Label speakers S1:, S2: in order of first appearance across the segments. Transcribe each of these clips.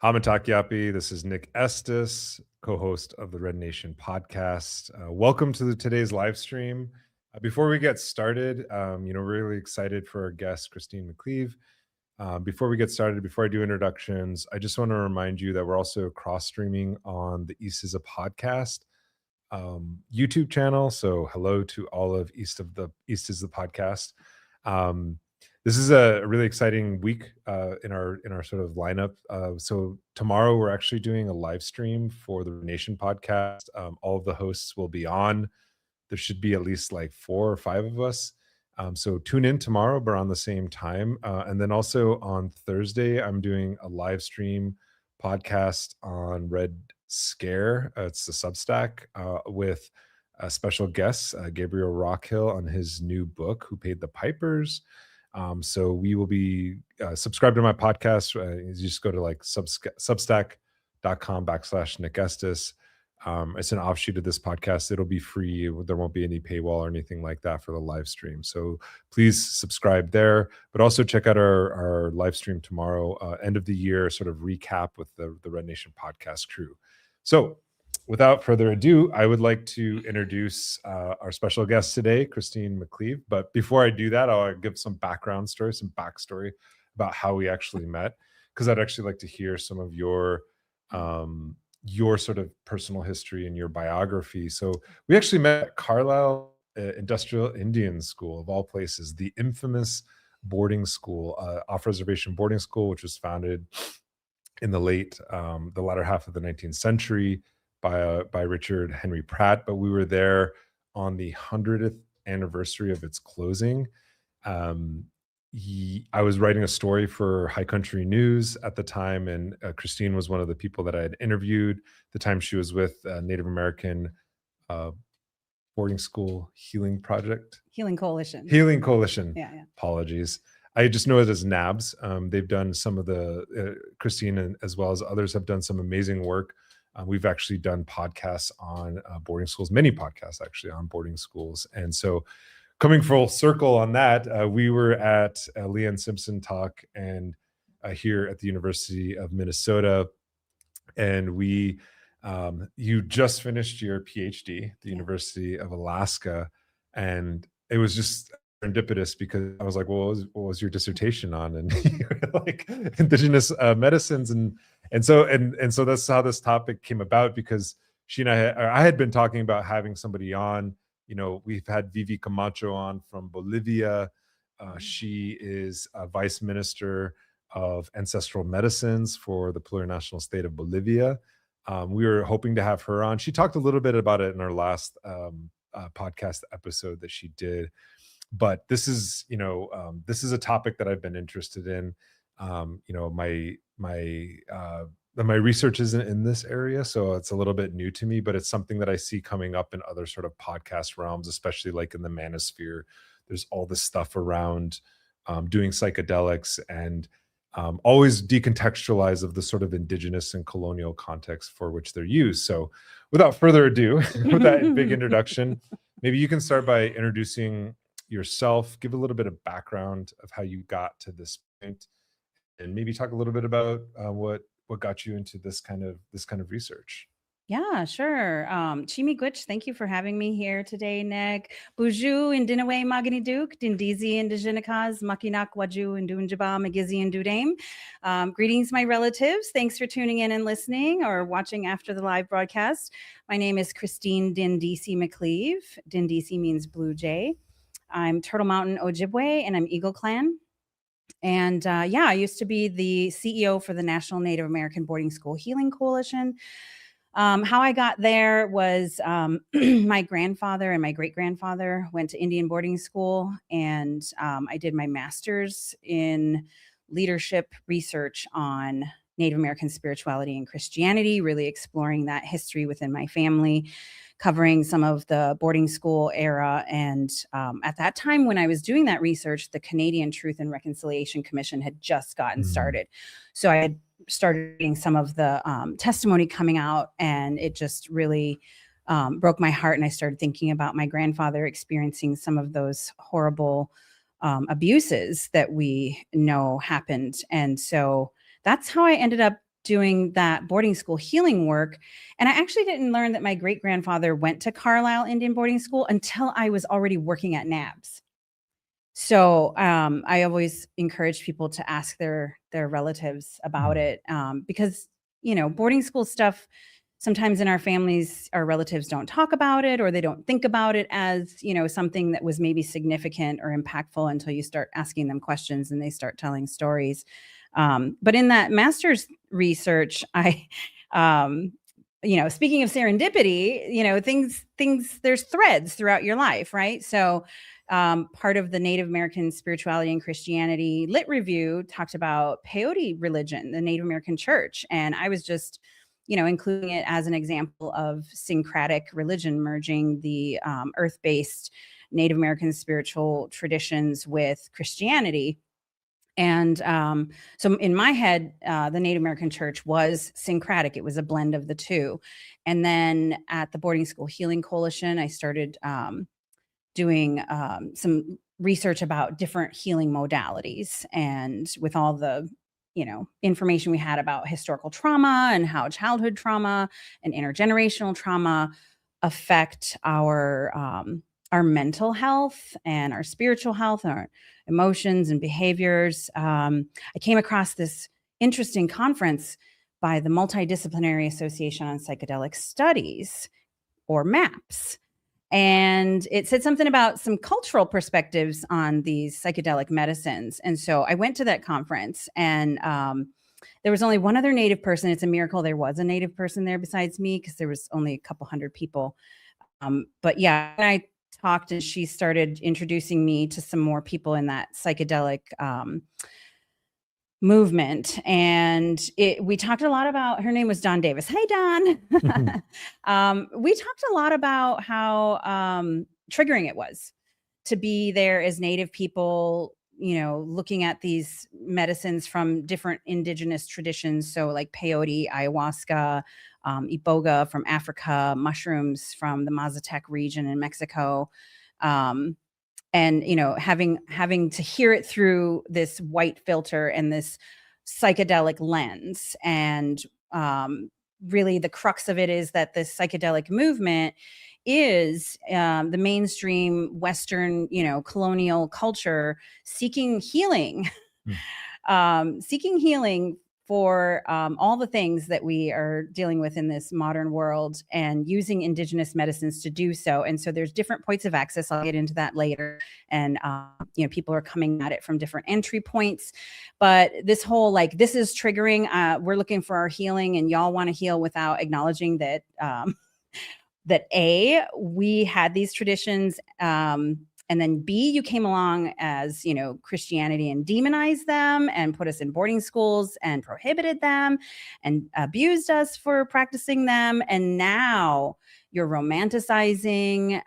S1: Hamantakiapi. This is Nick Estes, co-host of the Red Nation Podcast. Welcome to today's live stream. Before we get started, really excited for our guest, Christine McCleave. Before we get started, before I do introductions, I just want to remind you that we're also cross-streaming on the East is a Podcast YouTube channel. So hello to all of East is the Podcast. This is a really exciting week in our sort of lineup. So tomorrow we're actually doing a live stream for the Nation Podcast. All of the hosts will be on. There should be at least like 4 or 5 of us. So tune in tomorrow, but on the same time. And then also on Thursday, I'm doing a live stream podcast on Red Scare. It's the Substack with special guests, Gabriel Rockhill on his new book, Who Paid the Pipers. So we will be subscribed to my podcast. You just go to like substack.com/Nick Estes. It's an offshoot of this podcast. It'll be free. There won't be any paywall or anything like that for the live stream. So please subscribe there, but also check out our live stream tomorrow, end of the year sort of recap with the Red Nation Podcast crew. So without further ado, I would like to introduce our special guest today, Christine McCleave. But before I do that, I'll give some background story, some backstory about how we actually met, because I'd actually like to hear some of your sort of personal history and your biography. So we actually met at Carlisle Industrial Indian School, of all places, the infamous boarding school, off-reservation boarding school, which was founded in the latter half of the 19th century by Richard Henry Pratt. But we were there on the 100th anniversary of its closing. I was writing a story for High Country News at the time, and Christine was one of the people that I had interviewed the time she was with Native American boarding school Healing Coalition.
S2: Yeah.
S1: Apologies. I just know it as NABS. They've done some of the, Christine as well as others have done some amazing work. We've actually done podcasts on boarding schools, many podcasts actually on boarding schools. And so coming full circle on that, we were at Leanne Simpson talk and here at the University of Minnesota. And you just finished your PhD at the University of Alaska. And it was just serendipitous because I was like, well, what was your dissertation on? And you were like indigenous medicines. And so that's how this topic came about, because she and I had been talking about having somebody on. You know, we've had Vivi Camacho on from Bolivia. She is a vice minister of ancestral medicines for the plurinational state of Bolivia. We were hoping to have her on. She talked a little bit about it in our last podcast episode that she did. But this is a topic that I've been interested in. My research isn't in this area, so it's a little bit new to me, but it's something that I see coming up in other sort of podcast realms, especially like in the manosphere. There's all this stuff around doing psychedelics and always decontextualize of the sort of indigenous and colonial context for which they're used. So without further ado, with that big introduction, maybe you can start by introducing yourself, give a little bit of background of how you got to this point, and maybe talk a little bit about what got you into this kind of research.
S2: Yeah, sure. Chimigwich, thank you for having me here today, Nick. Buju and Dinaway Magani Duke, Dindizi and Dijinikas, Makinak Waju and Dunjaba, Magizi and Dudame. Greetings, my relatives. Thanks for tuning in and listening or watching after the live broadcast. My name is Christine Dindisi McCleave. Dindisi means blue jay. I'm Turtle Mountain Ojibwe, and I'm Eagle Clan. And I used to be the CEO for the National Native American Boarding School Healing Coalition. How I got there was my grandfather and my great-grandfather went to Indian boarding school, and I did my master's in leadership research on Native American spirituality and Christianity, really exploring that history within my family, covering some of the boarding school era. And at that time, when I was doing that research, the Canadian Truth and Reconciliation Commission had just gotten started. So I had started reading some of the testimony coming out, and it just really broke my heart. And I started thinking about my grandfather experiencing some of those horrible abuses that we know happened. And so that's how I ended up doing that boarding school healing work. And I actually didn't learn that my great-grandfather went to Carlisle Indian boarding school until I was already working at NABS. So I always encourage people to ask their relatives about it, because, you know, boarding school stuff, sometimes in our families, our relatives don't talk about it, or they don't think about it as, you know, something that was maybe significant or impactful until you start asking them questions and they start telling stories. But in that master's research, you know, speaking of serendipity, you know, things, there's threads throughout your life, right? So part of the Native American Spirituality and Christianity Lit Review talked about peyote religion, the Native American church. And I was just, you know, including it as an example of syncretic religion, merging the earth-based Native American spiritual traditions with Christianity. And so in my head, the Native American church was syncretic. It was a blend of the two. And then at the Boarding School Healing Coalition, I started doing some research about different healing modalities. And with all the, you know, information we had about historical trauma and how childhood trauma and intergenerational trauma affect our mental health and our spiritual health, our emotions and behaviors. I came across this interesting conference by the Multidisciplinary Association on Psychedelic Studies, or MAPS. And it said something about some cultural perspectives on these psychedelic medicines. And so I went to that conference, and there was only one other Native person. It's a miracle there was a Native person there besides me, because there was only a couple hundred people. But yeah, I talked, and she started introducing me to some more people in that psychedelic movement. And we talked a lot about, her name was Dawn Davis. Hey, Dawn. We talked a lot about how triggering it was to be there as Native people, you know, looking at these medicines from different indigenous traditions. So like peyote, ayahuasca, iboga from Africa, mushrooms from the Mazatec region in Mexico. And, you know, having to hear it through this white filter and this psychedelic lens. And really the crux of it is that this psychedelic movement is the mainstream Western, you know, colonial culture seeking healing, seeking healing for all the things that we are dealing with in this modern world, and using indigenous medicines to do so. And so there's different points of access. I'll get into that later. And, you know, people are coming at it from different entry points. But this whole, like, this is triggering, we're looking for our healing, and y'all want to heal without acknowledging that, that A, we had these traditions, and then B, you came along as, you know, Christianity, and demonized them and put us in boarding schools and prohibited them and abused us for practicing them. And now you're romanticizing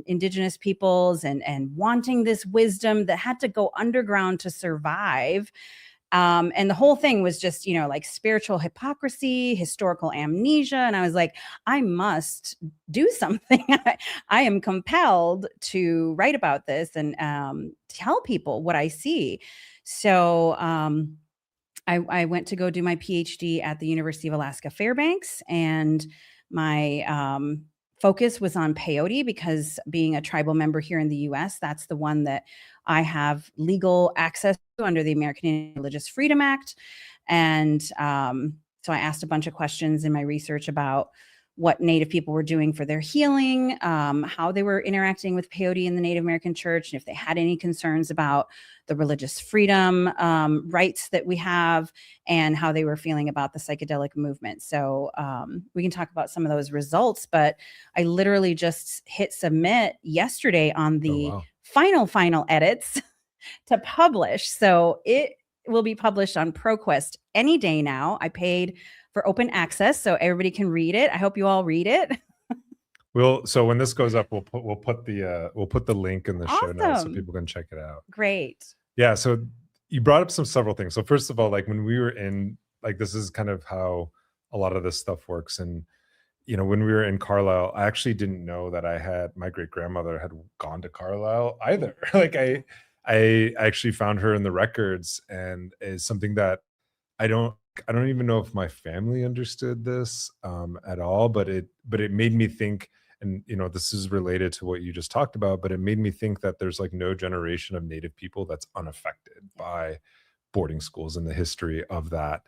S2: indigenous peoples and wanting this wisdom that had to go underground to survive. And the whole thing was just, you know, like spiritual hypocrisy, historical amnesia. And I was like, I must do something. I am compelled to write about this and tell people what I see. So I went to go do my PhD at the University of Alaska Fairbanks, and my focus was on peyote, because being a tribal member here in the US, that's the one that I have legal access to under the American Indian Religious Freedom Act. And so I asked a bunch of questions in my research about what Native people were doing for their healing, how they were interacting with peyote in the Native American church, and if they had any concerns about the religious freedom rights that we have, and how they were feeling about the psychedelic movement. So we can talk about some of those results, but I literally just hit submit yesterday on the final edits to publish. So it will be published on ProQuest any day now. I paid for open access so everybody can read it. I hope you all read it.
S1: So when this goes up, we'll put the link in the show notes so people can check it out.
S2: Great.
S1: Yeah. So you brought up several things. So first of all, like when we were in, like, this is kind of how a lot of this stuff works. And, you know, when we were in Carlisle, I actually didn't know that my great grandmother had gone to Carlisle either. Like I actually found her in the records, and is something that I don't I don't even know if my family understood this at all, but it made me think, and this is related to what you just talked about, but it made me think that there's like no generation of Native people that's unaffected by boarding schools and the history of that.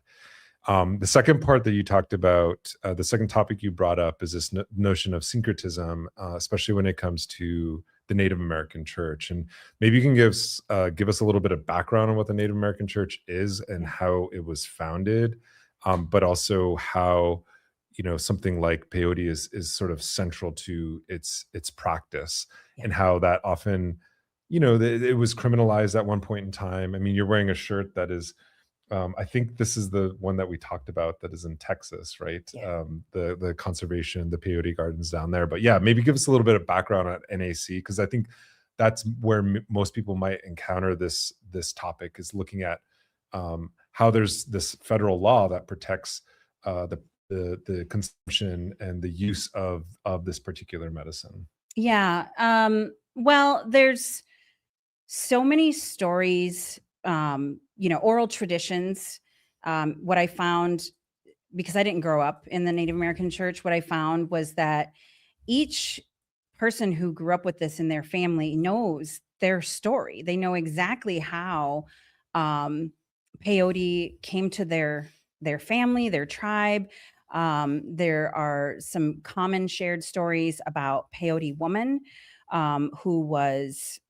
S1: The second part that you talked about, the second topic you brought up, is this notion of syncretism, especially when it comes to the Native American Church. And maybe you can give us a little bit of background on what the Native American Church is and how it was founded, but also how something like peyote is sort of central to its practice, and how that often it was criminalized at one point in time. I mean, you're wearing a shirt that is, I think this is the one that we talked about that is in Texas, right?
S2: Yeah.
S1: The conservation, the peyote gardens down there. But yeah, maybe give us a little bit of background on NAC, because I think that's where most people might encounter this topic, is looking at how there's this federal law that protects the consumption and the use of this particular medicine.
S2: Yeah. Well, there's so many stories, oral traditions. What I found, because I didn't grow up in the Native American Church, what I found was that each person who grew up with this in their family knows their story. They know exactly how peyote came to their family, their tribe. There are some common shared stories about Peyote woman, who was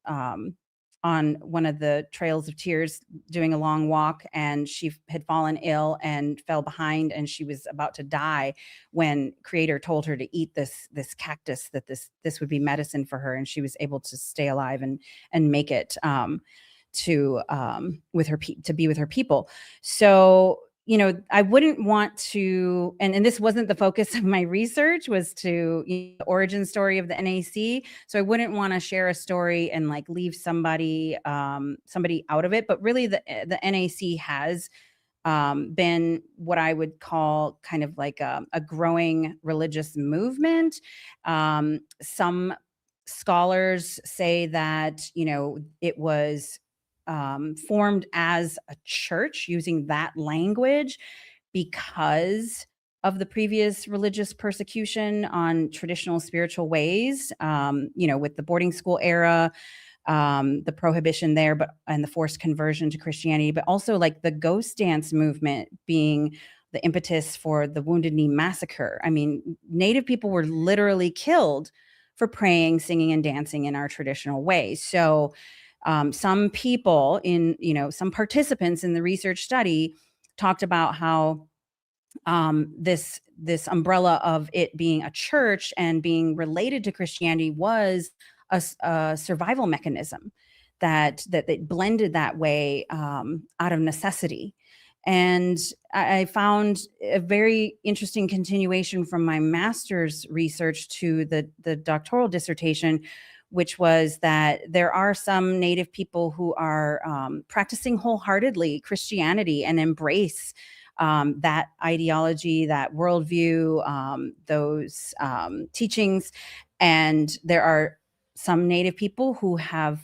S2: on one of the trails of tears doing a long walk, and she had fallen ill and fell behind, and she was about to die when Creator told her to eat this cactus, that this would be medicine for her, and she was able to stay alive and make it to be with her people. So I wouldn't want to, and this wasn't the focus of my research, was to the origin story of the NAC. So I wouldn't want to share a story and like leave somebody out of it. But really, the NAC has been what I would call kind of like a growing religious movement. Some scholars say that it was formed as a church using that language because of the previous religious persecution on traditional spiritual ways, with the boarding school era, the prohibition there, and the forced conversion to Christianity, but also like the ghost dance movement being the impetus for the Wounded Knee Massacre. I mean, Native people were literally killed for praying, singing, and dancing in our traditional ways. So some people some participants in the research study talked about how this umbrella of it being a church and being related to Christianity was a survival mechanism, that they blended that way out of necessity. And I found a very interesting continuation from my master's research to the doctoral dissertation, which was that there are some Native people who are practicing wholeheartedly Christianity and embrace that ideology, that worldview, those teachings. And there are some Native people who have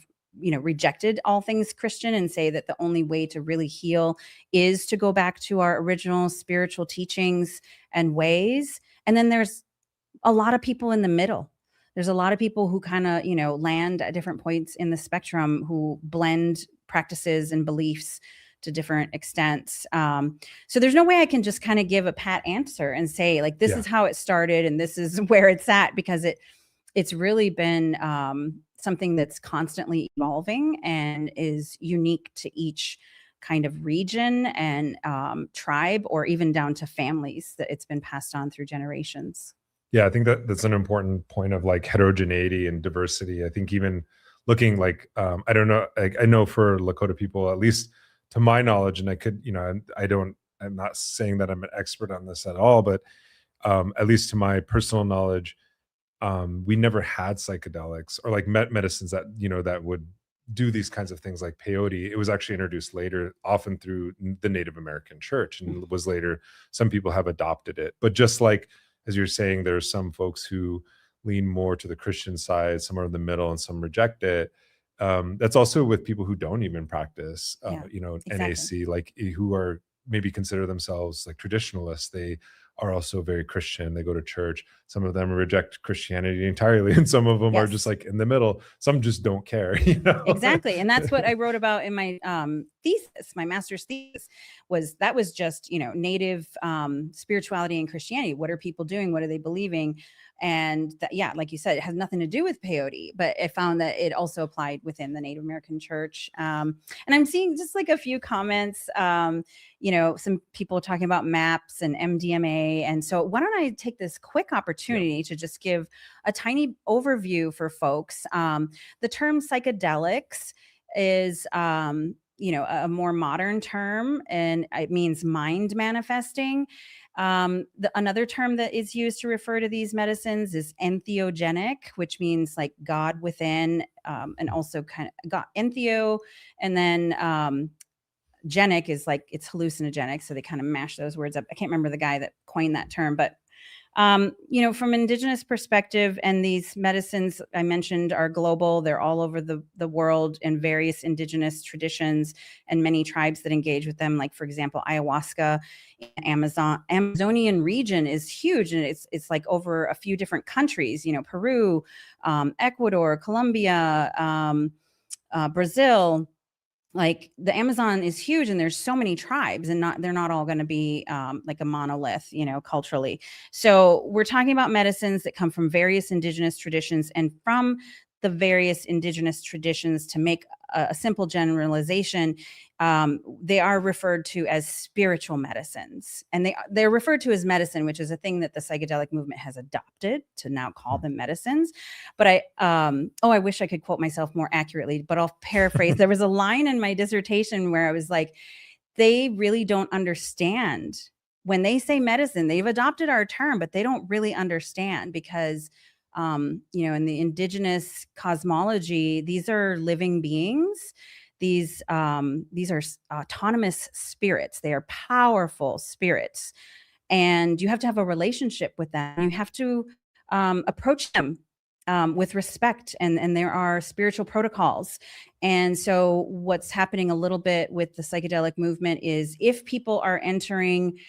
S2: rejected all things Christian and say that the only way to really heal is to go back to our original spiritual teachings and ways. And then there's a lot of people in the middle. There's a lot of people who kind of, land at different points in the spectrum, who blend practices and beliefs to different extents. So there's no way I can just kind of give a pat answer and say like, this is how it started and this is where it's at, because it's really been something that's constantly evolving and is unique to each kind of region and tribe, or even down to families, that it's been passed on through generations.
S1: Yeah, I think that's an important point of like heterogeneity and diversity. I think even looking like, I don't know, I know for Lakota people, at least to my knowledge, and I could, I'm not saying that I'm an expert on this at all, but at least to my personal knowledge, we never had psychedelics or like medicines that, that would do these kinds of things like peyote. It was actually introduced later, often through the Native American Church, and was later, some people have adopted it. But just like, as you're saying, there are some folks who lean more to the Christian side, some are in the middle, and some reject it. That's also with people who don't even practice,
S2: exactly.
S1: NAC, like who are maybe consider themselves like traditionalists, they are also very Christian. They go to church. Some of them reject Christianity entirely, and some of them are just
S2: Yes.
S1: like in the middle. Some just don't care, you know?
S2: Exactly. And that's what I wrote about in my thesis, my master's thesis, was just, native spirituality and Christianity. What are people doing? What are they believing? And that, yeah, like you said, it has nothing to do with peyote, but I found that it also applied within the Native American church. And I'm seeing just like a few comments, some people talking about MAPS and MDMA. And so why don't I take this quick opportunity to just give a tiny overview for folks. The term psychedelics is, a more modern term, and it means mind manifesting. Another term that is used to refer to these medicines is entheogenic, which means like God within, and also kind of God entheo, and then genic is like it's hallucinogenic. So they kind of mash those words up. I can't remember the guy that coined that term, but from Indigenous perspective, and these medicines I mentioned are global. They're all over the world in various Indigenous traditions and many tribes that engage with them. Like, for example, ayahuasca in Amazonian region is huge, and it's like over a few different countries, Peru, Ecuador, Colombia, Brazil. Like the Amazon is huge, and there's so many tribes, and they're not all going to be like a monolith, culturally. So we're talking about medicines that come from various Indigenous traditions, and from the various Indigenous traditions, to make a simple generalization, they are referred to as spiritual medicines, and they're referred to as medicine, which is a thing that the psychedelic movement has adopted to now call them medicines. But I wish I could quote myself more accurately, but I'll paraphrase. There was a line in my dissertation where I was like, they really don't understand when they say medicine. They've adopted our term, but they don't really understand, because in the Indigenous cosmology, these are living beings. These are autonomous spirits. They are powerful spirits, and you have to have a relationship with them. You have to approach them with respect, and there are spiritual protocols. And so what's happening a little bit with the psychedelic movement is, if people are entering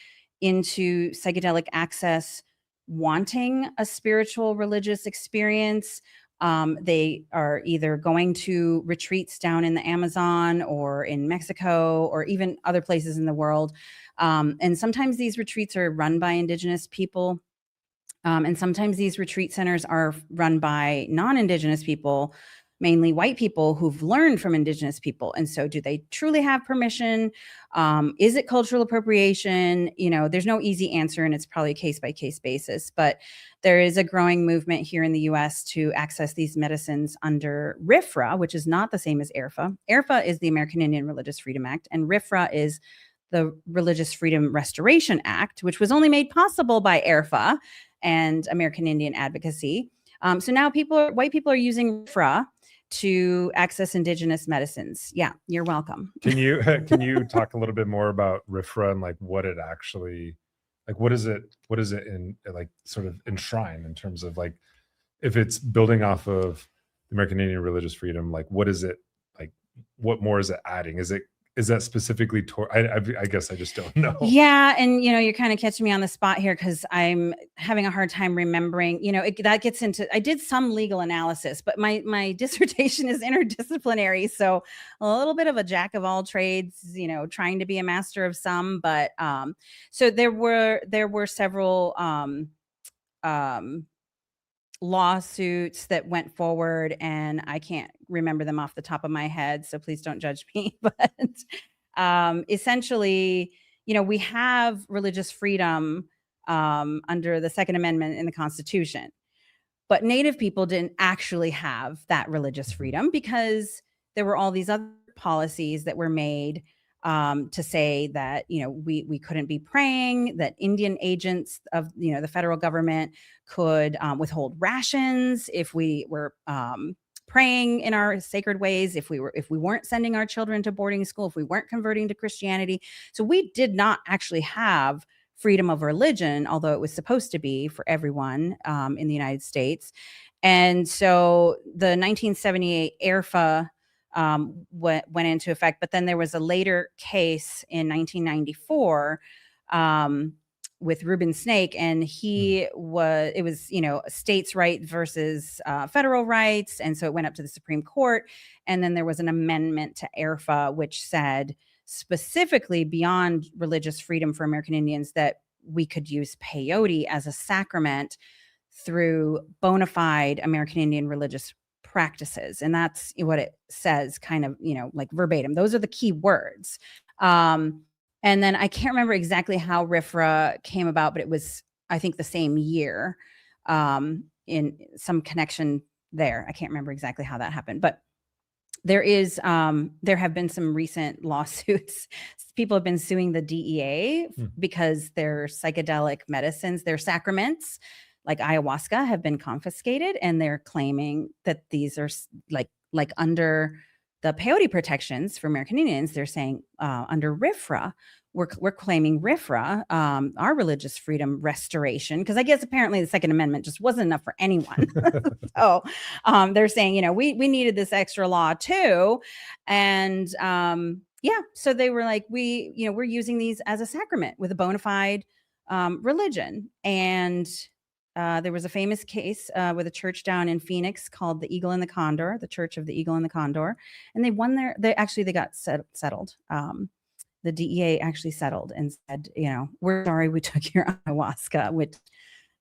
S2: into psychedelic access wanting a spiritual religious experience, they are either going to retreats down in the Amazon or in Mexico or even other places in the world. And sometimes these retreats are run by Indigenous people. And sometimes these retreat centers are run by non-Indigenous people, mainly white people who've learned from Indigenous people. And so do they truly have permission? Is it cultural appropriation? There's no easy answer, and it's probably a case-by-case basis. But there is a growing movement here in the US to access these medicines under RFRA, which is not the same as ARFA. ARFA is the American Indian Religious Freedom Act, and RFRA is the Religious Freedom Restoration Act, which was only made possible by ARFA and American Indian Advocacy. So now white people are using RFRA to access Indigenous medicines. Yeah, you're welcome.
S1: Can you talk a little bit more about RFRA and like what it actually, like what is it in like sort of enshrine in terms of like, if it's building off of the American Indian religious freedom, like what is it, like what more is it adding? Is that specifically I guess I just don't know.
S2: Yeah. And, you're kind of catching me on the spot here, because I'm having a hard time remembering, that gets into, I did some legal analysis, but my dissertation is interdisciplinary. So a little bit of a jack of all trades, trying to be a master of some. But so there were several lawsuits that went forward, and I can't remember them off the top of my head, so please don't judge me. But essentially, we have religious freedom under the Second Amendment in the Constitution, but Native people didn't actually have that religious freedom, because there were all these other policies that were made to say that we couldn't be praying, that Indian agents of the federal government could withhold rations if we were praying in our sacred ways, if we weren't sending our children to boarding school, if we weren't converting to Christianity. So we did not actually have freedom of religion, although it was supposed to be for everyone in the United States. And so the 1978 ARFA went into effect. But then there was a later case in 1994 with Reuben Snake, and it was, states' right versus federal rights. And so it went up to the Supreme Court. And then there was an amendment to AIRFA, which said specifically beyond religious freedom for American Indians that we could use peyote as a sacrament through bona fide American Indian religious practices. And that's what it says, kind of, like verbatim. Those are the key words. And then I can't remember exactly how RFRA came about, but it was, I think, the same year, in some connection there. I can't remember exactly how that happened, but there have been some recent lawsuits. People have been suing the DEA because their psychedelic medicines, their sacraments, like ayahuasca, have been confiscated, and they're claiming that these are like under the peyote protections for American Indians. They're saying under RFRA, we're claiming RFRA, our religious freedom restoration, because I guess apparently the Second Amendment just wasn't enough for anyone. So they're saying, we needed this extra law too. And so they were like, we're using these as a sacrament with a bona fide religion. And there was a famous case with a church down in Phoenix called the Eagle and the Condor, the Church of the Eagle and the Condor. And they won they got settled. The DEA actually settled and said, we're sorry we took your ayahuasca, which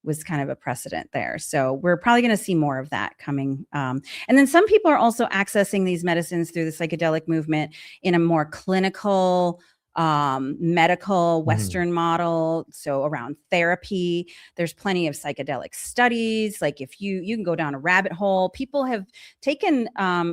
S2: was kind of a precedent there. So we're probably going to see more of that coming. And then some people are also accessing these medicines through the psychedelic movement in a more clinical, medical Western model. So around therapy, there's plenty of psychedelic studies. Like if you can go down a rabbit hole, people have taken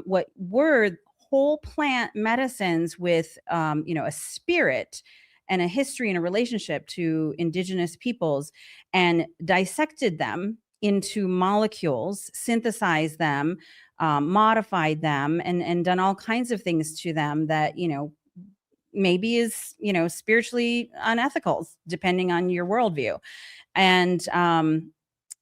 S2: what were whole plant medicines with, a spirit and a history and a relationship to indigenous peoples, and dissected them into molecules, synthesized them, modified them, and done all kinds of things to them that, maybe is, spiritually unethical, depending on your worldview. And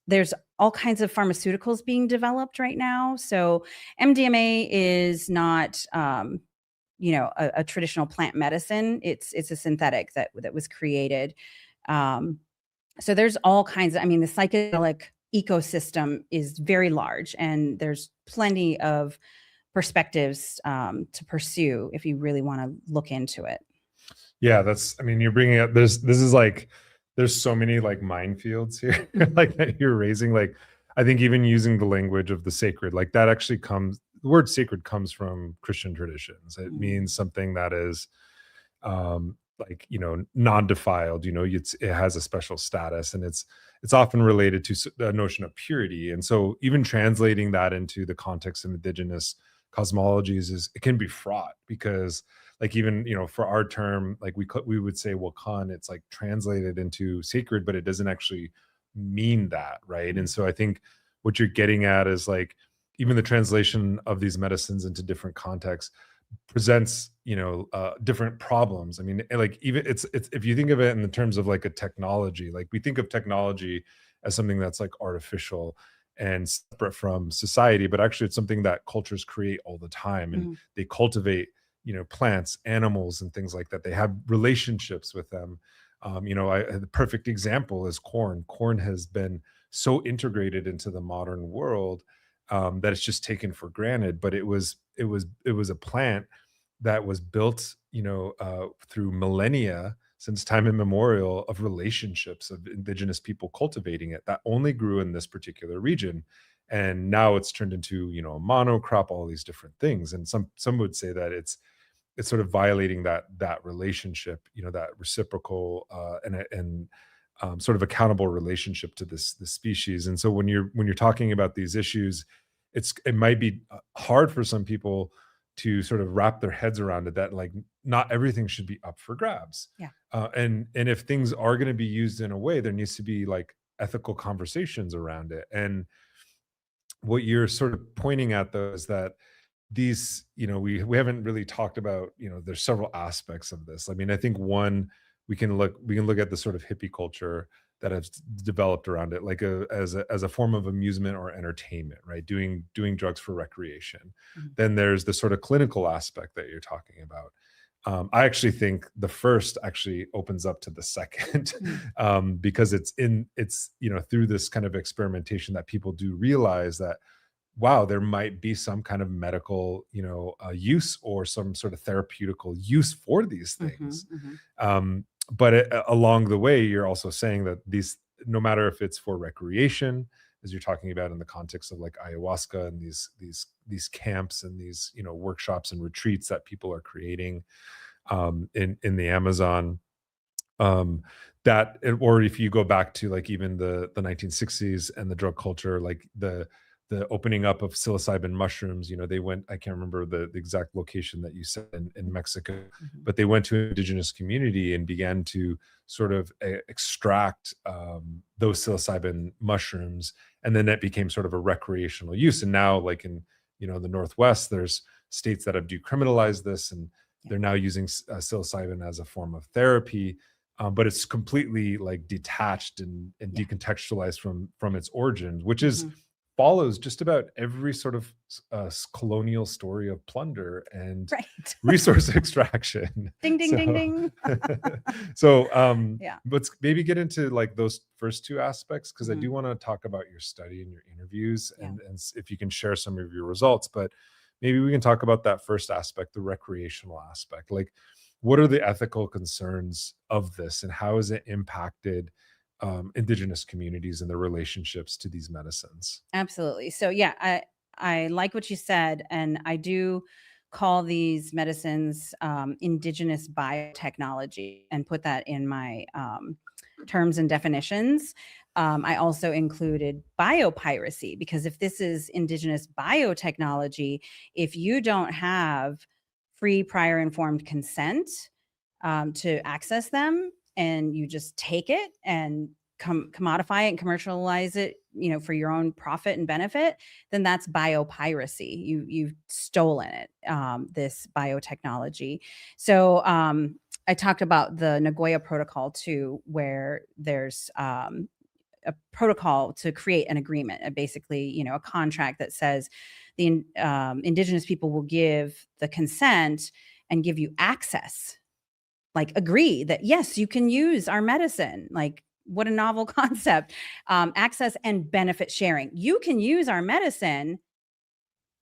S2: there's all kinds of pharmaceuticals being developed right now. So MDMA is not, a traditional plant medicine. It's a synthetic that was created. So there's all kinds of, the psychedelic ecosystem is very large, and there's plenty of perspectives to pursue if you really want to look into it.
S1: Yeah, you're bringing up, there's so many like minefields here, like that you're raising. Like, I think even using the language of the sacred, like that actually the word sacred comes from Christian traditions. It means something that is non-defiled, it has a special status, and it's often related to the notion of purity. And so even translating that into the context of indigenous cosmologies it can be fraught, because like even for our term, like we would say wakan, it's like translated into sacred, but it doesn't actually mean that, right? And so I think what you're getting at is like even the translation of these medicines into different contexts presents different problems. Like even it's if you think of it in the terms of like a technology, like we think of technology as something that's like artificial and separate from society, but actually it's something that cultures create all the time, and they cultivate plants, animals, and things like that. They have relationships with them. The perfect example is corn. Corn has been so integrated into the modern world that it's just taken for granted. But it was a plant that was built, through millennia, since time immemorial, of relationships of indigenous people cultivating it, that only grew in this particular region. And now it's turned into, a monocrop, all these different things. And some would say that it's sort of violating that relationship, that reciprocal and sort of accountable relationship to this species. And so when you're talking about these issues, it might be hard for some people to sort of wrap their heads around it, that like not everything should be up for grabs.
S2: Yeah.
S1: And if things are going to be used in a way, there needs to be like ethical conversations around it. And what you're sort of pointing at though is that these, we haven't really talked about, there's several aspects of this. I think one, we can look at the sort of hippie culture that have developed around it, like as a form of amusement or entertainment, right? Doing drugs for recreation.
S2: Mhm.
S1: Then there's the sort of clinical aspect that you're talking about. I actually think the first actually opens up to the second, because it's through this kind of experimentation that people do realize that, wow, there might be some kind of medical, use or some sort of therapeutical use for these things. But along the way, you're also saying that these, no matter if it's for recreation, as you're talking about in the context of like ayahuasca and these camps and these workshops and retreats that people are creating in the Amazon, or if you go back to like even the 1960s and the drug culture, like the opening up of psilocybin mushrooms, they went, I can't remember the exact location that you said in Mexico, but they went to an indigenous community and began to sort of extract those psilocybin mushrooms. And then it became sort of a recreational use. And now like in, the Northwest, there's states that have decriminalized this, and they're now using psilocybin as a form of therapy. But it's completely like detached and decontextualized from its origins, which is follows just about every sort of colonial story of plunder and resource extraction.
S2: Ding, ding, ding, ding.
S1: So let's maybe get into like those first two aspects, because I do want to talk about your study and your interviews, and if you can share some of your results. But maybe we can talk about that first aspect, the recreational aspect. Like, what are the ethical concerns of this, and how has it impacted indigenous communities and their relationships to these medicines?
S2: Absolutely. So I like what you said, and I do call these medicines indigenous biotechnology, and put that in my terms and definitions. I also included biopiracy, because if this is indigenous biotechnology, if you don't have free prior informed consent to access them, and you just take it and commodify it and commercialize it, for your own profit and benefit, then that's biopiracy. You've stolen it, this biotechnology. So I talked about the Nagoya Protocol too, where there's a protocol to create an agreement, basically, a contract that says the indigenous people will give the consent and give you access, like agree that, yes, you can use our medicine. Like, what a novel concept. Access and benefit sharing. You can use our medicine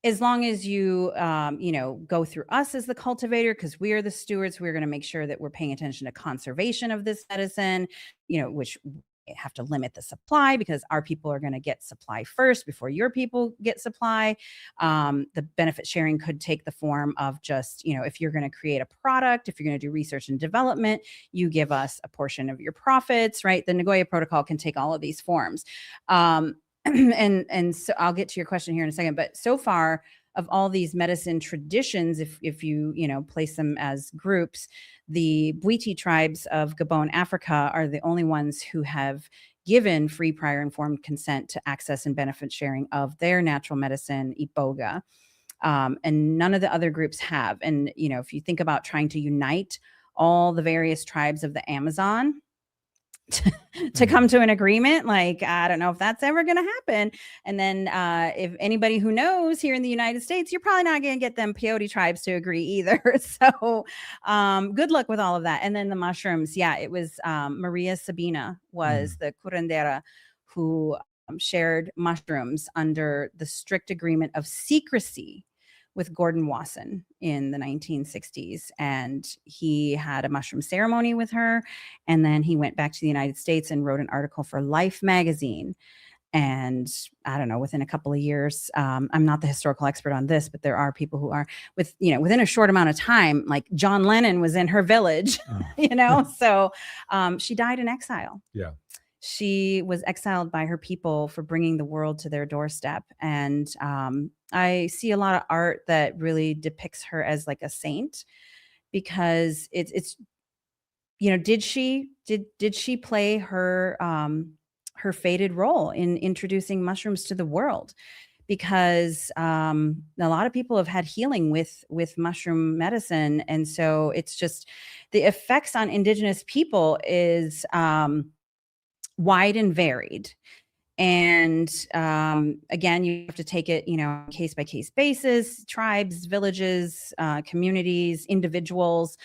S2: as long as you, go through us as the cultivator, because we are the stewards. We're going to make sure that we're paying attention to conservation of this medicine, which have to limit the supply, because our people are going to get supply first before your people get supply. The benefit sharing could take the form of just, if you're going to create a product, if you're going to do research and development, you give us a portion of your profits, right? The Nagoya Protocol can take all of these forms. And so I'll get to your question here in a second, but so far, of all these medicine traditions, if you place them as groups, the Bwiti tribes of Gabon, Africa, are the only ones who have given free prior informed consent to access and benefit sharing of their natural medicine, Iboga. And none of the other groups have. And, if you think about trying to unite all the various tribes of the Amazon to come to an agreement, like, I don't know if that's ever going to happen. And then if anybody who knows here in the United States, you're probably not going to get them peyote tribes to agree either. So good luck with all of that. And then the mushrooms. Yeah, it was Maria Sabina was the curandera who shared mushrooms under the strict agreement of secrecy with Gordon Wasson in the 1960s. And he had a mushroom ceremony with her. And then he went back to the United States and wrote an article for Life magazine. And I don't know, within a couple of years, I'm not the historical expert on this, but there are people who are within a short amount of time, like John Lennon was in her village, so she died in exile.
S1: Yeah.
S2: She was exiled by her people for bringing the world to their doorstep. And I see a lot of art that really depicts her as like a saint, because it's did she play her her fated role in introducing mushrooms to the world? Because a lot of people have had healing with mushroom medicine, and so it's just the effects on indigenous people is wide and varied. And again, you have to take it, case by case basis, tribes, villages, communities, individuals.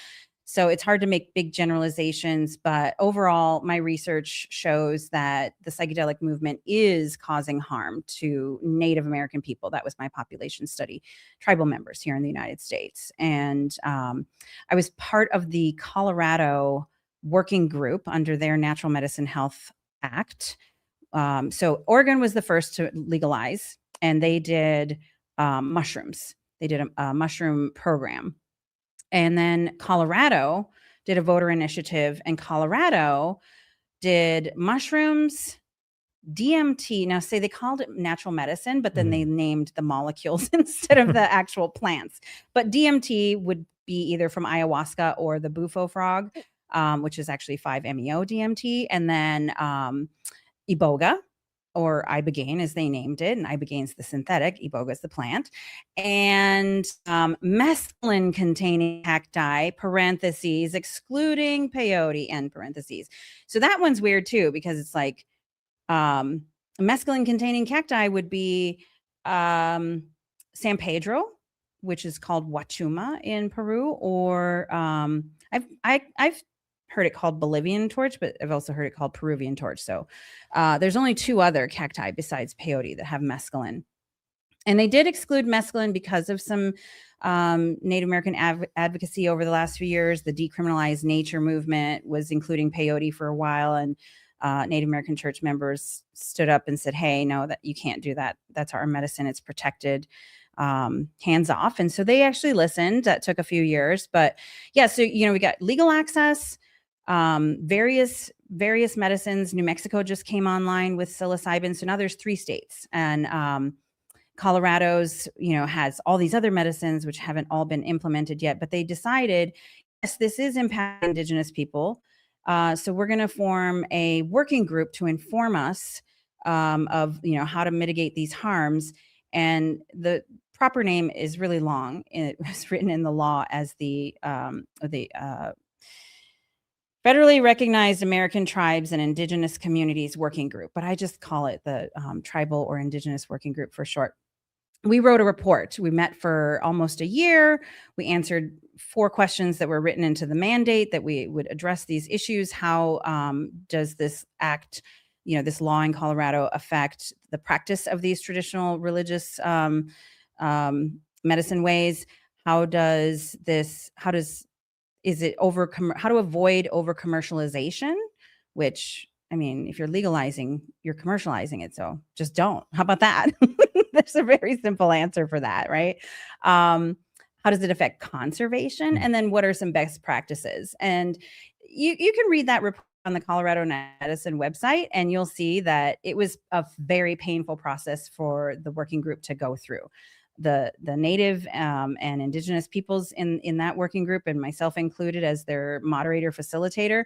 S2: So it's hard to make big generalizations, but overall, my research shows that the psychedelic movement is causing harm to Native American people. That was my population study, tribal members here in the United States. And I was part of the Colorado working group under their Natural Medicine Health Act. So Oregon was the first to legalize, and they did mushrooms. They did a mushroom program. And then Colorado did a voter initiative, and Colorado did mushrooms, DMT. Now, say they called it natural medicine, but then they named the molecules instead of the actual plants. But DMT would be either from ayahuasca or the bufo frog, which is actually 5-MeO DMT. And then iboga, or ibogaine, as they named it, and ibogaine's the synthetic, iboga's the plant, and mescaline-containing cacti, parentheses, excluding peyote, end parentheses. So that one's weird too, because it's like mescaline-containing cacti would be San Pedro, which is called Huachuma in Peru, or I've heard it called Bolivian torch, but I've also heard it called Peruvian torch. So there's only 2 other cacti besides peyote that have mescaline. And they did exclude mescaline because of some Native American advocacy over the last few years. The decriminalized nature movement was including peyote for a while, and Native American church members stood up and said, hey, no, that you can't do that. That's our medicine. It's protected. Hands off. And so they actually listened. That took a few years. But yeah, so, we got legal access, various medicines. New Mexico just came online with psilocybin. So now there's 3 states, and Colorado's, has all these other medicines which haven't all been implemented yet, but they decided, yes, this is impacting Indigenous people. So we're going to form a working group to inform us of, how to mitigate these harms. And the proper name is really long. It was written in the law as the Federally Recognized American Tribes and Indigenous Communities Working Group, but I just call it the Tribal or Indigenous Working Group for short. We wrote a report. We met for almost a year. We answered 4 questions that were written into the mandate that we would address these issues. How does this act, this law in Colorado affect the practice of these traditional religious medicine ways? How to avoid over commercialization, which, I mean, if you're legalizing, you're commercializing it. So just don't. How about that? There's a very simple answer for that, right? How does it affect conservation? And then what are some best practices? And you can read that report on the Colorado Medicine website, and you'll see that it was a very painful process for the working group to go through. The Native and Indigenous peoples in that working group, and myself included as their moderator facilitator,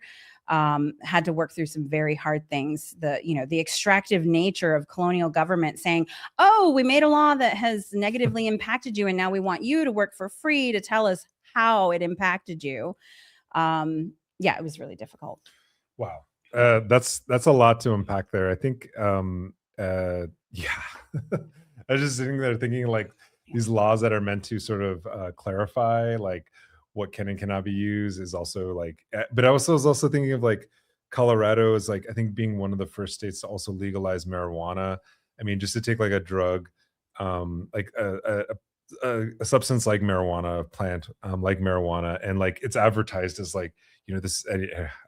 S2: had to work through some very hard things. The extractive nature of colonial government saying, oh, we made a law that has negatively impacted you, and now we want you to work for free to tell us how it impacted you. It was really difficult.
S1: Wow. That's a lot to unpack there. I think, I was just sitting there thinking, like, these laws that are meant to sort of clarify, like, what can and cannot be used is also like, but I was also thinking of, like, Colorado is, like, I think being one of the first states to also legalize marijuana. I mean, just to take like a drug, like a substance like marijuana, a plant like marijuana, and like it's advertised as like, this.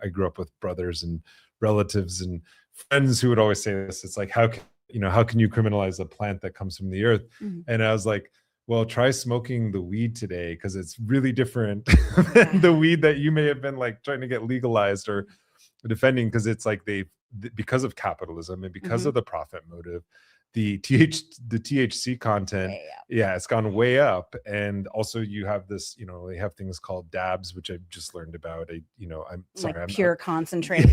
S1: I grew up with brothers and relatives and friends who would always say this. It's like, how can you criminalize a plant that comes from the earth? And I was like, well, try smoking the weed today, because it's really different than the weed that you may have been like trying to get legalized or defending, because it's like because of capitalism and because of the profit motive, the THC content, it's gone way up. And also you have this, they have things called dabs, which I've just learned about. I'm sorry,
S2: like pure concentrate.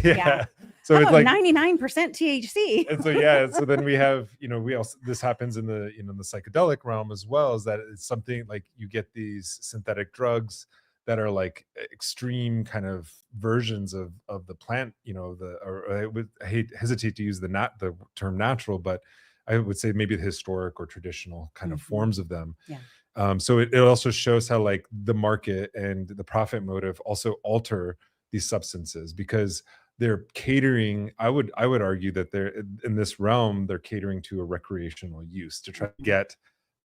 S1: So it's like
S2: 99% THC.
S1: And so so then we have, we also, this happens in the the psychedelic realm as well, is that it's something like you get these synthetic drugs that are like extreme kind of versions of the plant, or I hesitate to use the term natural, but I would say maybe the historic or traditional kind of forms of them.
S2: Yeah.
S1: So it also shows how like the market and the profit motive also alter these substances, because they're catering. I would argue that they're in this realm, they're catering to a recreational use to try to get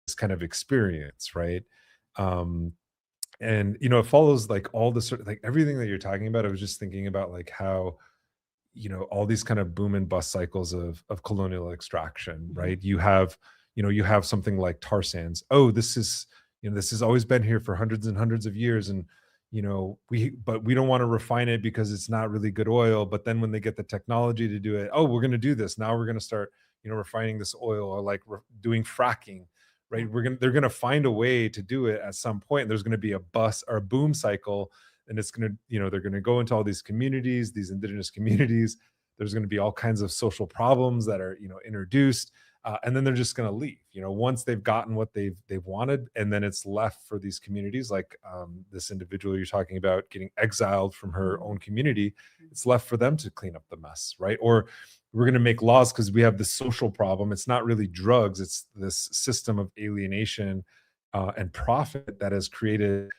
S1: this kind of experience, right? And it follows like all the sort of like everything that you're talking about. I was just thinking about like how all these kind of boom and bust cycles of colonial extraction, right? You have something like tar sands. Oh, this has always been here for hundreds and hundreds of years, and but we don't want to refine it because it's not really good oil. But then when they get the technology to do it, oh, we're going to do this now, we're going to start refining this oil, or like doing fracking, right? They're going to find a way to do it at some point. There's going to be a bust or a boom cycle, and it's going to they're going to go into all these communities, these indigenous communities. There's going to be all kinds of social problems that are introduced, and then they're just going to leave once they've gotten what they've wanted. And then it's left for these communities, like this individual you're talking about getting exiled from her own community. It's left for them to clean up the mess, right? Or we're going to make laws because we have this social problem. It's not really drugs, it's this system of alienation and profit that has created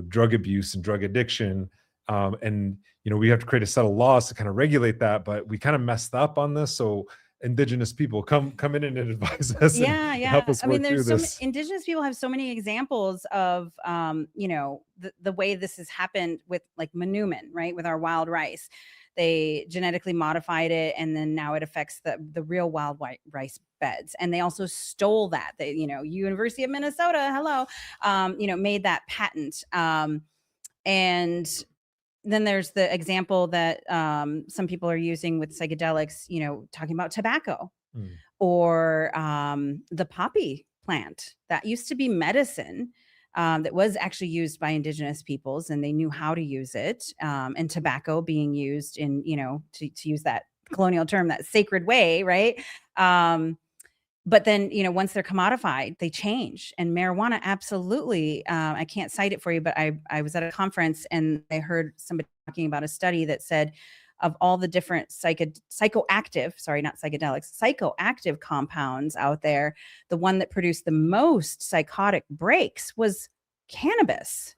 S1: drug abuse and drug addiction. And we have to create a set of laws to kind of regulate that, but we kind of messed up on this. So indigenous people come in and advise us and help us work through this.
S2: Indigenous people have so many examples of the way this has happened with like Manuman, right? With our wild rice. They genetically modified it, and then now it affects the real wild rice beds. And they also stole that. They, University of Minnesota, hello, made that patent. And then there's the example that some people are using with psychedelics, talking about tobacco or the poppy plant that used to be medicine. That was actually used by indigenous peoples, and they knew how to use it. And tobacco being used in, to use that colonial term, that sacred way, right? But then, once they're commodified, they change. And marijuana, absolutely. I can't cite it for you, but I was at a conference and I heard somebody talking about a study that said of all the different psychoactive compounds out there, the one that produced the most psychotic breaks was cannabis.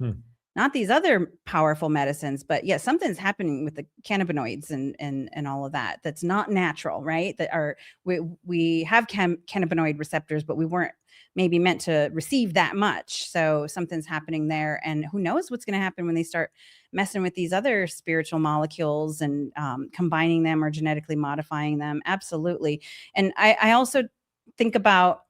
S2: Not these other powerful medicines, but yeah, something's happening with the cannabinoids and all of that. That's not natural, right? That are we have cannabinoid receptors, but we weren't maybe meant to receive that much. So something's happening there, and who knows what's going to happen when they start messing with these other spiritual molecules and combining them or genetically modifying them. Absolutely. And I also think about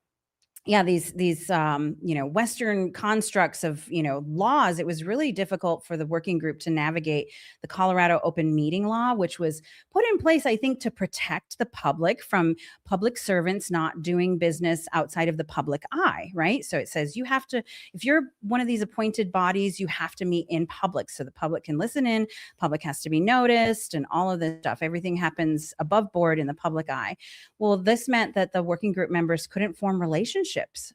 S2: these Western constructs of laws. It was really difficult for the working group to navigate the Colorado open meeting law, which was put in place, I think, to protect the public from public servants not doing business outside of the public eye, right? So it says you have to, if you're one of these appointed bodies, you have to meet in public so the public can listen in, public has to be noticed, and all of this stuff. Everything happens above board in the public eye. Well, this meant that the working group members couldn't form relationships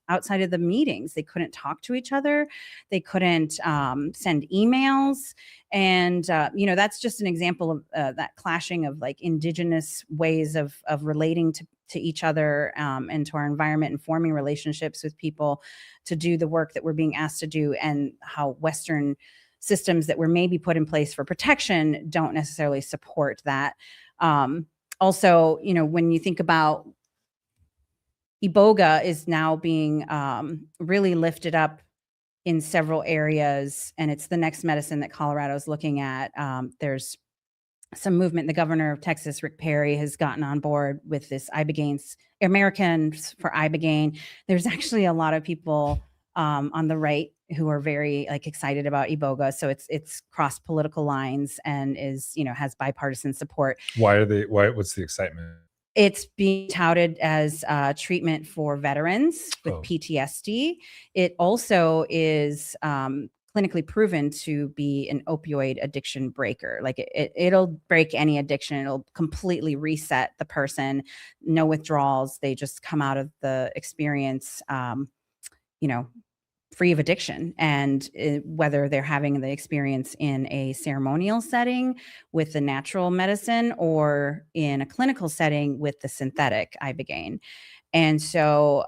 S2: outside of the meetings. They couldn't talk to each other. They couldn't send emails. And, that's just an example of that clashing of like indigenous ways of relating to each other and to our environment and forming relationships with people to do the work that we're being asked to do, and how Western systems that were maybe put in place for protection don't necessarily support that. Also, when you think about Iboga is now being really lifted up in several areas, and it's the next medicine that Colorado is looking at. There's some movement. The governor of Texas, Rick Perry, has gotten on board with this Ibogaine, Americans for Ibogaine. There's actually a lot of people on the right who are very excited about Iboga. So it's crossed political lines and is, has bipartisan support.
S1: What's the excitement?
S2: It's being touted as treatment for veterans with PTSD. It also is clinically proven to be an opioid addiction breaker. Like it'll break any addiction. It'll completely reset the person. No withdrawals. They just come out of the experience, free of addiction, and whether they're having the experience in a ceremonial setting with the natural medicine or in a clinical setting with the synthetic ibogaine. And so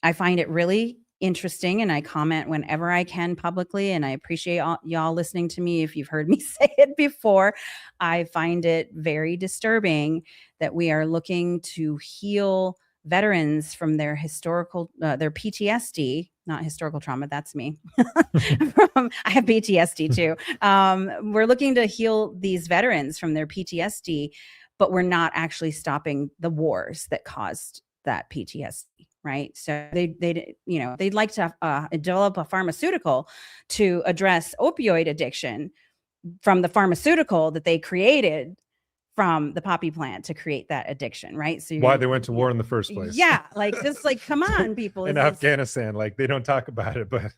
S2: I find it really interesting, and I comment whenever I can publicly, and I appreciate y'all listening to me. If you've heard me say it before, I find it very disturbing that we are looking to heal veterans from their their PTSD, not historical trauma. That's me. I have PTSD too. We're looking to heal these veterans from their PTSD, but we're not actually stopping the wars that caused that PTSD. Right. So they'd like to develop a pharmaceutical to address opioid addiction from the pharmaceutical that they created from the poppy plant to create that addiction. Right. So
S1: why they went to war in the first place.
S2: Yeah. Like, just like, come on, people.
S1: In Afghanistan, like, they don't talk about it, but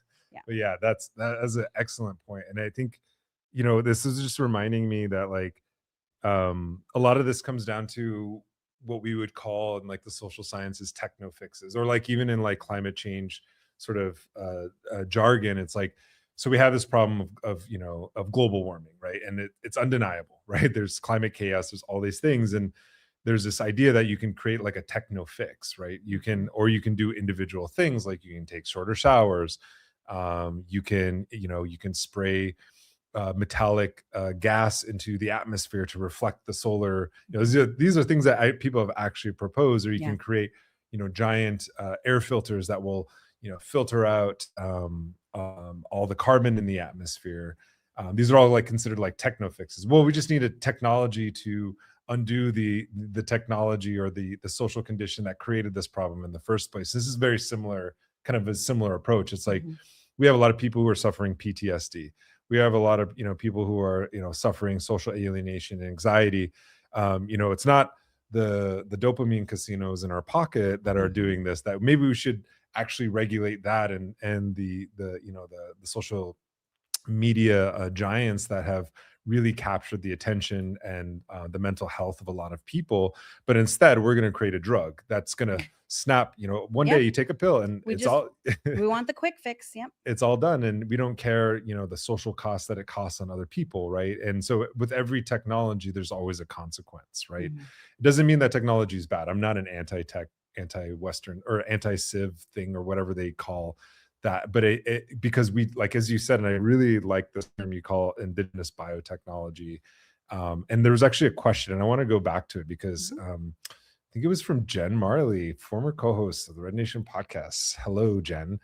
S1: yeah, that's an excellent point. And I think, this is just reminding me that, like, a lot of this comes down to what we would call in, like, the social sciences techno fixes, or like even in like climate change sort of jargon. It's like, so we have this problem of global warming, right? And it's undeniable, right? There's climate chaos, there's all these things, and there's this idea that you can create like a techno fix, right? You can do individual things, like you can take shorter showers, you can spray metallic gas into the atmosphere to reflect the solar. These are things that people have actually proposed. Or you can create, giant air filters that will, filter out all the carbon in the atmosphere. These are all like considered like techno fixes. Well, we just need a technology to undo the technology or the social condition that created this problem in the first place. This is very similar, kind of a similar approach. It's like, we have a lot of people who are suffering PTSD. We have a lot of people who are suffering social alienation and anxiety. It's not the dopamine casinos in our pocket that are doing this. That maybe we should actually regulate that, and the social media giants that have really captured the attention and the mental health of a lot of people. But instead, we're going to create a drug that's going to snap. One day you take a pill and we
S2: want the quick fix. Yep.
S1: It's all done, and we don't care, the social cost that it costs on other people, right? And so with every technology, there's always a consequence, right? It doesn't mean that technology is bad. I'm not an anti-tech, anti-Western, or anti-civ thing, or whatever they call that, but it because we, like, as you said, and I really like this term you call indigenous biotechnology. And there was actually a question, and I want to go back to it because I think it was from Jen Marley, former co-host of the Red Nation podcast. Hello, Jen.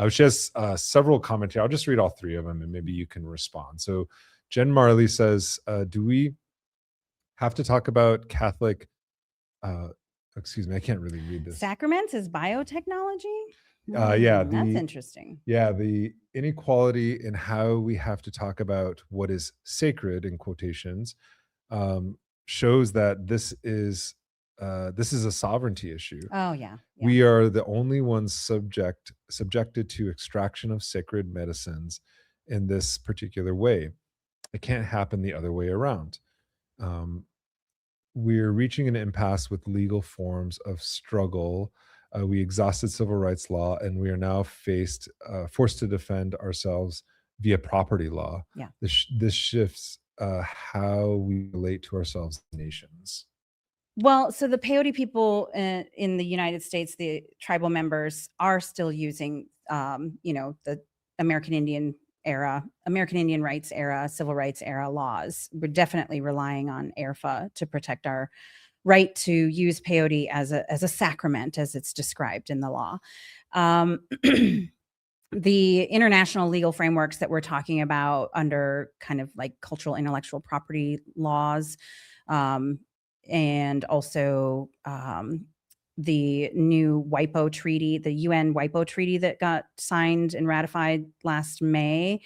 S1: She has several comments here. I'll just read all three of them and maybe you can respond. So Jen Marley says, do we have to talk about Catholic, excuse me, I can't really read this.
S2: Sacraments is biotechnology?
S1: That's
S2: interesting.
S1: Yeah, the inequality in how we have to talk about what is sacred, in quotations, shows that this is a sovereignty issue.
S2: Oh yeah.
S1: We are the only ones subjected to extraction of sacred medicines in this particular way. It can't happen the other way around. We're reaching an impasse with legal forms of struggle. We exhausted civil rights law, and we are now forced to defend ourselves via property law.
S2: Yeah.
S1: This shifts how we relate to ourselves as nations.
S2: Well, so the peyote people in the United States, the tribal members, are still using, the American Indian rights era, civil rights era laws. We're definitely relying on AIRFA to protect our right to use peyote as a sacrament, as it's described in the law. The international legal frameworks that we're talking about under kind of like cultural intellectual property laws, and also the new WIPO treaty, the UN WIPO treaty that got signed and ratified last May,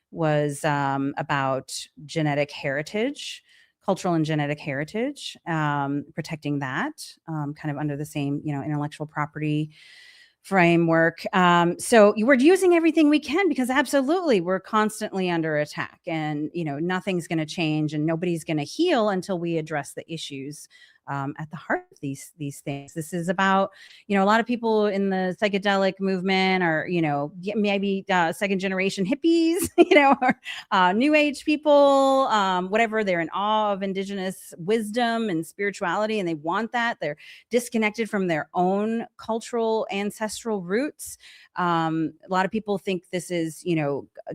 S2: was about genetic heritage, cultural and genetic heritage, protecting that kind of under the same, intellectual property framework. So we're using everything we can, because absolutely we're constantly under attack, and nothing's going to change and nobody's going to heal until we address the issues at the heart of these things. This is about, a lot of people in the psychedelic movement are, maybe second generation hippies, or new age people, whatever. They're in awe of indigenous wisdom and spirituality, and they want that. They're disconnected from their own cultural ancestral roots. A lot of people think this is,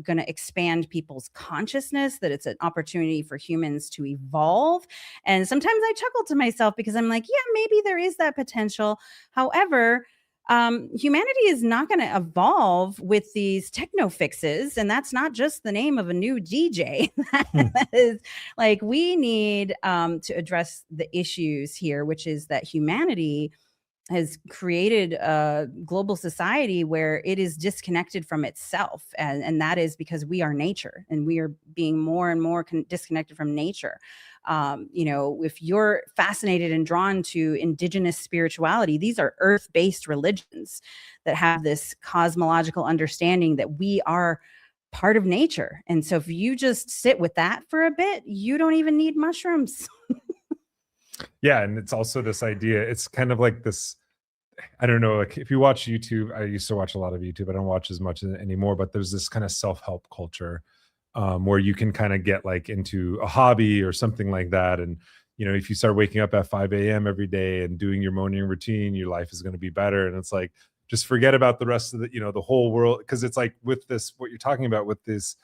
S2: going to expand people's consciousness, that it's an opportunity for humans to evolve. And sometimes I chuckle to myself because I'm like, yeah, maybe there is that potential. However, humanity is not going to evolve with these techno fixes. And that's not just the name of a new DJ. That is like, we need to address the issues here, which is that humanity has created a global society where it is disconnected from itself. And that is because we are nature, and we are being more and more disconnected from nature. If you're fascinated and drawn to indigenous spirituality, these are earth-based religions that have this cosmological understanding that we are part of nature. And so if you just sit with that for a bit, you don't even need mushrooms.
S1: Yeah. And it's also this idea, it's kind of like this, I don't know, like if you watch YouTube, I used to watch a lot of YouTube. I don't watch as much anymore, but there's this kind of self-help culture where you can kind of get like into a hobby or something like that. And, if you start waking up at 5 a.m. every day and doing your morning routine, your life is going to be better. And it's like, just forget about the rest of the whole world. Because it's like with this, what you're talking about with this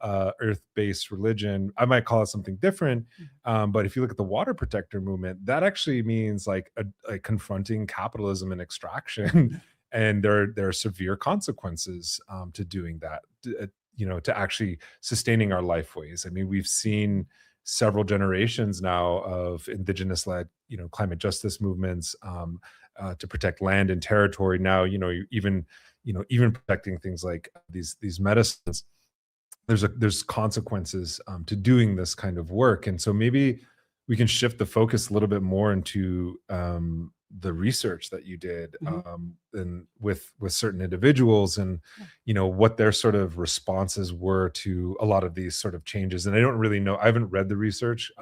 S1: earth-based religion, I might call it something different, but if you look at the water protector movement, that actually means like confronting capitalism and extraction. And there are severe consequences to doing that, to actually sustaining our lifeways. I mean, we've seen several generations now of indigenous-led climate justice movements to protect land and territory. Now even protecting things like these medicines. There's consequences to doing this kind of work. And so maybe we can shift the focus a little bit more into the research that you did and with certain individuals, and what their sort of responses were to a lot of these sort of changes. And I don't really know, I haven't read the research,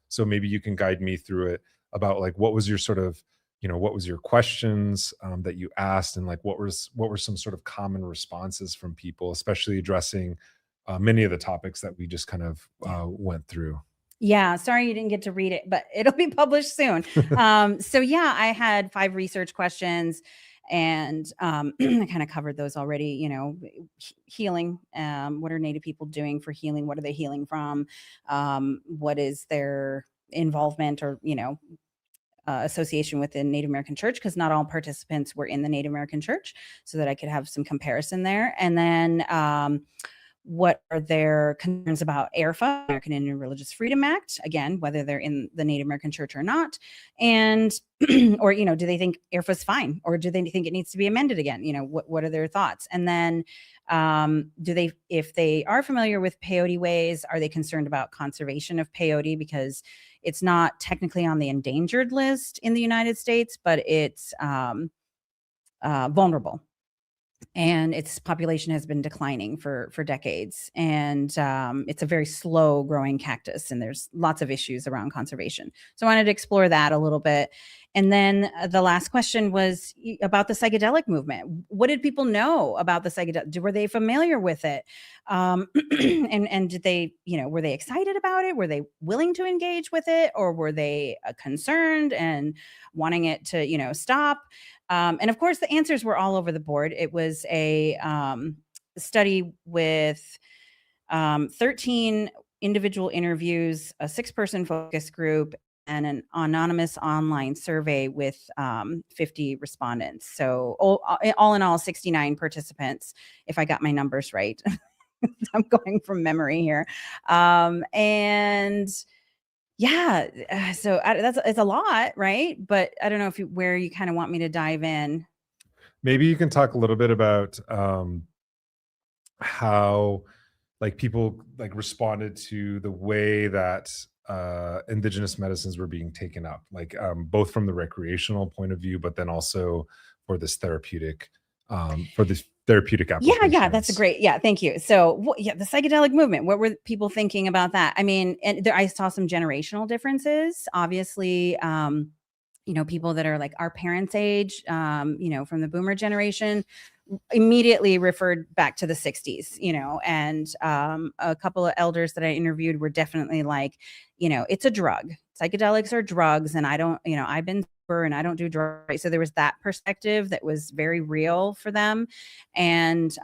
S1: so maybe you can guide me through it about like what was your sort of what was your questions that you asked, and like what were some sort of common responses from people, especially addressing many of the topics that we just kind of went through.
S2: Yeah, sorry you didn't get to read it, but it'll be published soon. So yeah, I had 5 research questions, and I kind of covered those already. Healing. What are Native people doing for healing? What are they healing from? What is their involvement or association with the Native American church? Because not all participants were in the Native American church, so that I could have some comparison there. And then what are their concerns about AIRFA, American Indian Religious Freedom Act? Again, whether they're in the Native American church or not. And, or, do they think AIRFA is fine? Or do they think it needs to be amended again? What are their thoughts? And then if they are familiar with peyote ways, are they concerned about conservation of peyote? Because it's not technically on the endangered list in the United States, but it's vulnerable. And its population has been declining for decades. And it's a very slow growing cactus, and there's lots of issues around conservation. So I wanted to explore that a little bit. And then the last question was about the psychedelic movement. What did people know about the psychedelic? Were they familiar with it? And did they, were they excited about it? Were they willing to engage with it? Or were they concerned and wanting it to, stop? And of course, the answers were all over the board. It was a study with 13 individual interviews, a 6-person focus group, and an anonymous online survey with 50 respondents. So all in all, 69 participants, if I got my numbers right. I'm going from memory here. And yeah, so it's a lot, right? But I don't know where you kind of want me to dive in.
S1: Maybe you can talk a little bit about how like people like responded to the way that indigenous medicines were being taken up, like both from the recreational point of view, but then also for this therapeutic, for this therapeutic applications.
S2: Yeah, that's a great. Yeah, thank you. So, the psychedelic movement. What were people thinking about that? I mean, and I saw some generational differences. Obviously, people that are like our parents' age, from the boomer generation, immediately referred back to the 60s, and a couple of elders that I interviewed were definitely like, it's a drug. Psychedelics are drugs, and I don't, I've been sober and I don't do drugs. Right? So there was that perspective that was very real for them. And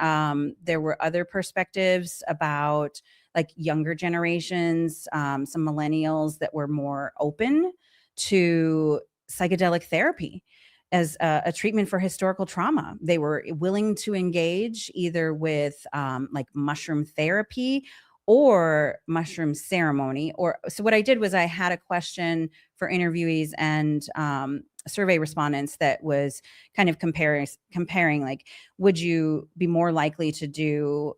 S2: there were other perspectives about like younger generations, some millennials that were more open to psychedelic therapy as a treatment for historical trauma. They were willing to engage either with like mushroom therapy or mushroom ceremony. So what I did was I had a question for interviewees and survey respondents that was kind of comparing like, would you be more likely to do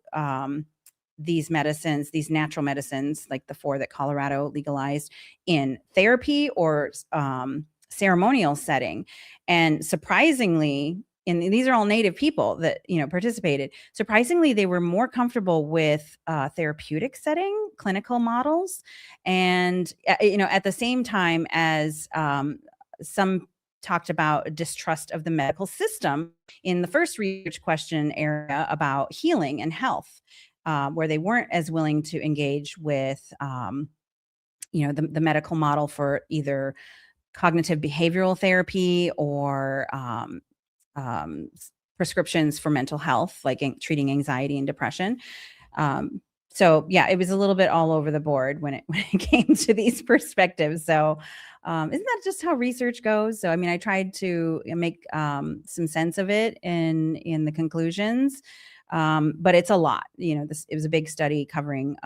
S2: these medicines, these natural medicines, like the 4 that Colorado legalized, in therapy or ceremonial setting? And surprisingly, and these are all Native people that participated. Surprisingly, they were more comfortable with therapeutic setting, clinical models, and at the same time as some talked about distrust of the medical system in the first research question area about healing and health, where they weren't as willing to engage with the medical model for either cognitive behavioral therapy or prescriptions for mental health, like treating anxiety and depression. So yeah, it was a little bit all over the board when it came to these perspectives. So isn't that just how research goes? So I mean, I tried to make some sense of it in the conclusions, but it's a lot. It was a big study covering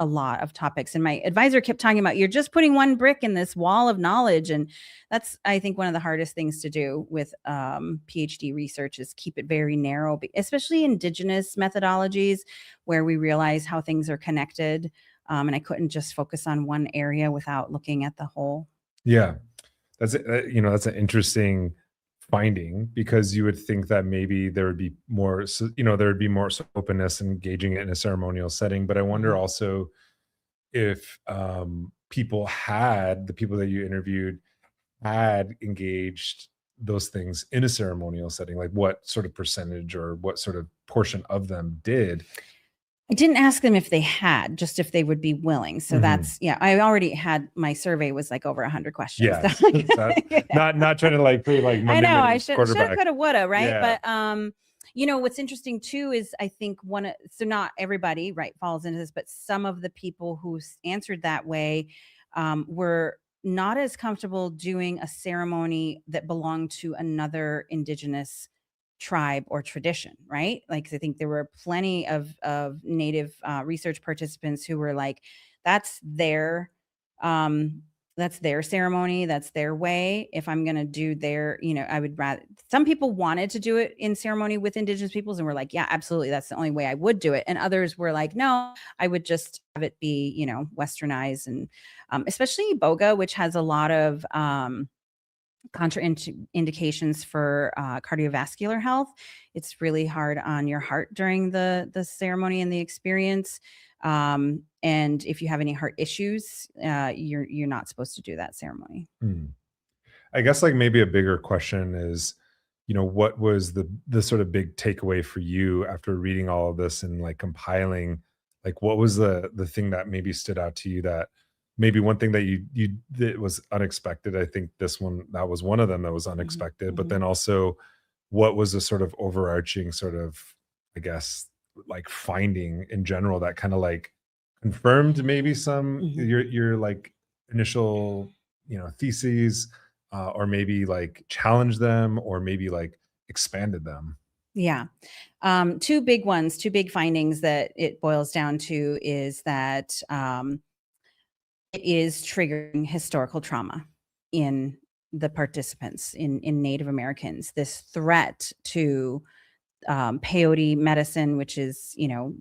S2: a lot of topics. And my advisor kept talking about, you're just putting one brick in this wall of knowledge. And that's, I think, one of the hardest things to do with PhD research is keep it very narrow, especially indigenous methodologies where we realize how things are connected. And I couldn't just focus on one area without looking at the whole.
S1: Yeah, that's an interesting finding, because you would think that maybe there would be more, openness and engaging it in a ceremonial setting. But I wonder also if the people that you interviewed had engaged those things in a ceremonial setting, like what sort of percentage or what sort of portion of them did.
S2: I didn't ask them if they had, just if they would be willing. So that's, I already had, my survey was like over 100 questions.
S1: Yeah. So not trying to like play like Monday,
S2: I know, I should have, coulda, woulda, right?
S1: Yeah.
S2: But what's interesting too is I think so not everybody, right, falls into this, but some of the people who answered that way were not as comfortable doing a ceremony that belonged to another indigenous tribe or tradition, right? Like, I think there were plenty of Native research participants who were like, that's their ceremony, that's their way. If I'm going to do I would rather, some people wanted to do it in ceremony with indigenous peoples and were like, yeah, absolutely, that's the only way I would do it. And others were like, no, I would just have it be, westernized. And especially Boga, which has a lot of contraindications for cardiovascular health. It's really hard on your heart during the ceremony and the experience. And if you have any heart issues, you're not supposed to do that ceremony.
S1: I guess like maybe a bigger question is, what was the sort of big takeaway for you after reading all of this and like compiling, like what was the thing that maybe stood out to you, that maybe one thing that you that was unexpected? I think that was one of them that was unexpected, but then also what was the sort of overarching sort of, I guess, like finding in general that kind of like confirmed maybe some your like initial theses, or maybe like challenged them, or maybe like expanded them?
S2: Yeah. Two big findings that it boils down to is that it is triggering historical trauma in the participants, in Native Americans. This threat to peyote medicine, which is,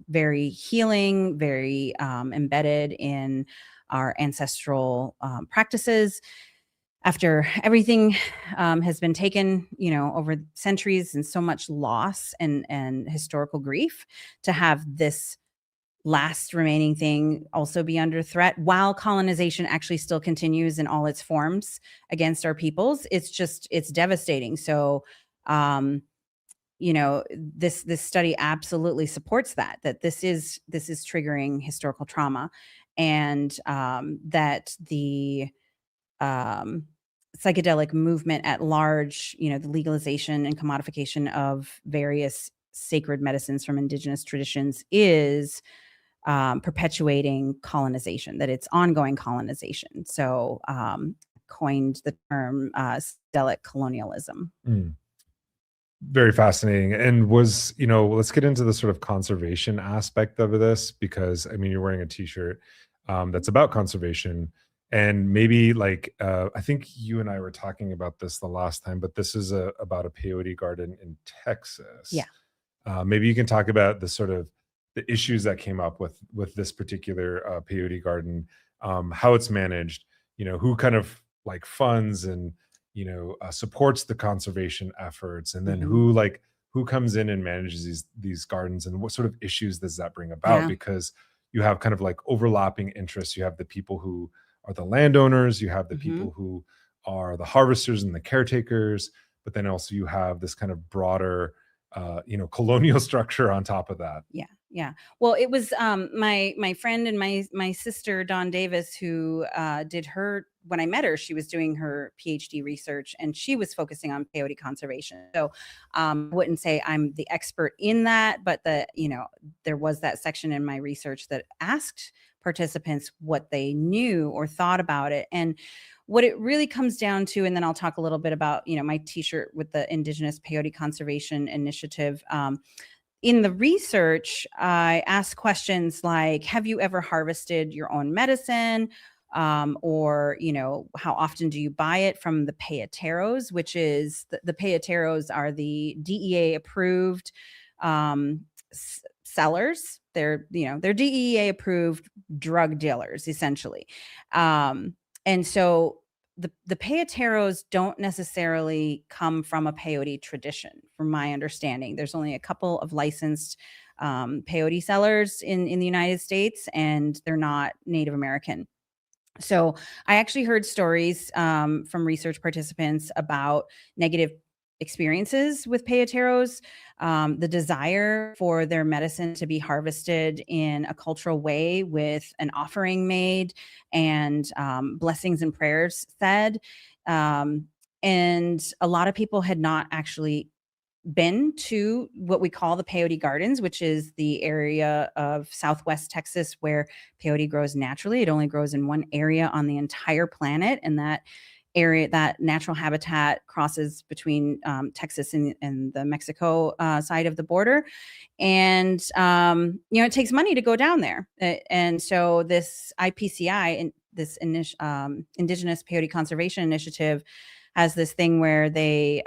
S2: very healing, very embedded in our ancestral practices. after everything has been taken, over centuries and so much loss and historical grief, to have this last remaining thing also be under threat while colonization actually still continues in all its forms against our peoples. It's devastating. So, this study absolutely supports that this is triggering historical trauma, and that the um, psychedelic movement at large, the legalization and commodification of various sacred medicines from indigenous traditions is perpetuating colonization, that it's ongoing colonization. So coined the term psychedelic colonialism.
S1: Very fascinating. And let's get into the sort of conservation aspect of this, because I mean, you're wearing a t-shirt that's about conservation. And maybe I think you and I were talking about this the last time, but this is about a peyote garden in Texas.
S2: Yeah.
S1: Maybe you can talk about the sort of the issues that came up with this particular peyote garden, how it's managed, who kind of funds and supports the conservation efforts, and then who comes in and manages these gardens, and what sort of issues does that bring about?
S2: Yeah.
S1: Because you have kind of overlapping interests. You have the people who are the landowners, you have the people who are the harvesters and the caretakers, but then also you have this kind of broader colonial structure on top of that.
S2: Yeah. Well, it was my friend and my sister Dawn Davis who did her. When I met her, she was doing her PhD research, and she was focusing on peyote conservation. So I wouldn't say I'm the expert in that, but there was that section in my research that asked participants what they knew or thought about it. And what it really comes down to, and then I'll talk a little bit about, my t-shirt with the Indigenous Peyote Conservation Initiative. In the research, I asked questions like, have you ever harvested your own medicine? Or, how often do you buy it from the peyoteros, which is the peyoteros are the DEA approved sellers. They're DEA approved drug dealers, essentially. And so the peyoteros don't necessarily come from a peyote tradition, from my understanding. There's only a couple of licensed peyote sellers in the United States, and they're not Native American. So I actually heard stories from research participants about negative experiences with peyoteros, the desire for their medicine to be harvested in a cultural way with an offering made and blessings and prayers said. And a lot of people had not actually been to what we call the peyote gardens, which is the area of Southwest Texas where peyote grows naturally. It only grows in one area on the entire planet, and that area, that natural habitat, crosses between Texas and the Mexico side of the border. And it takes money to go down there. And so this IPCI, this Indigenous Peyote Conservation Initiative, has this thing where they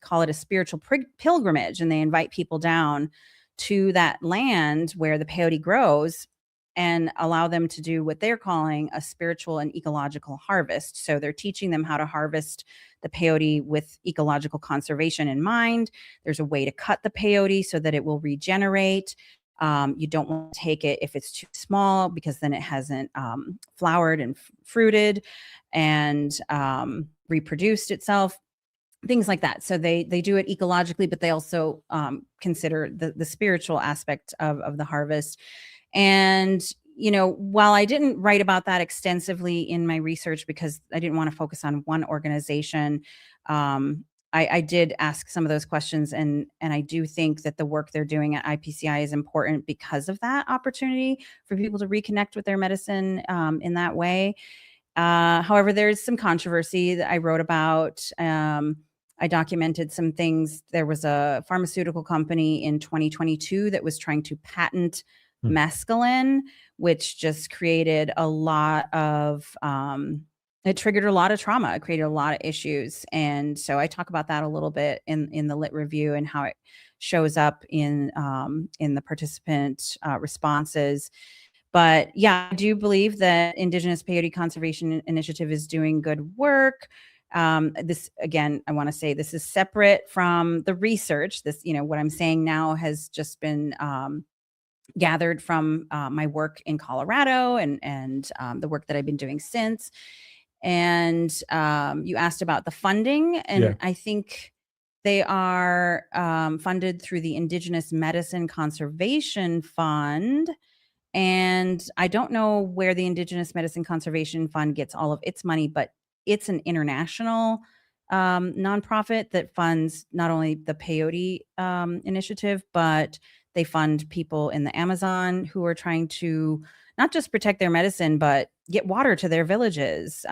S2: call it a spiritual pilgrimage, and they invite people down to that land where the peyote grows and allow them to do what they're calling a spiritual and ecological harvest. So they're teaching them how to harvest the peyote with ecological conservation in mind. There's a way to cut the peyote so that it will regenerate. You don't want to take it if it's too small, because then it hasn't flowered and fruited and reproduced itself, things like that. So they do it ecologically, but they also consider the spiritual aspect of the harvest. And, while I didn't write about that extensively in my research because I didn't want to focus on one organization, I did ask some of those questions, and I do think that the work they're doing at IPCI is important because of that opportunity for people to reconnect with their medicine in that way. However, there's some controversy that I wrote about. I documented some things. There was a pharmaceutical company in 2022 that was trying to patent mescaline, which just created a lot of it triggered a lot of trauma. It created a lot of issues. And so I talk about that a little bit in the lit review and how it shows up in the participant responses. But yeah, I do believe that Indigenous Peyote Conservation Initiative is doing good work. This, again, I want to say this is separate from the research. This, what I'm saying now has just been gathered from my work in Colorado and the work that I've been doing since. And you asked about the funding, and I think they are funded through the Indigenous Medicine Conservation Fund. And I don't know where the Indigenous Medicine Conservation Fund gets all of its money, but it's an international nonprofit that funds not only the peyote initiative, but they fund people in the Amazon who are trying to not just protect their medicine, but get water to their villages,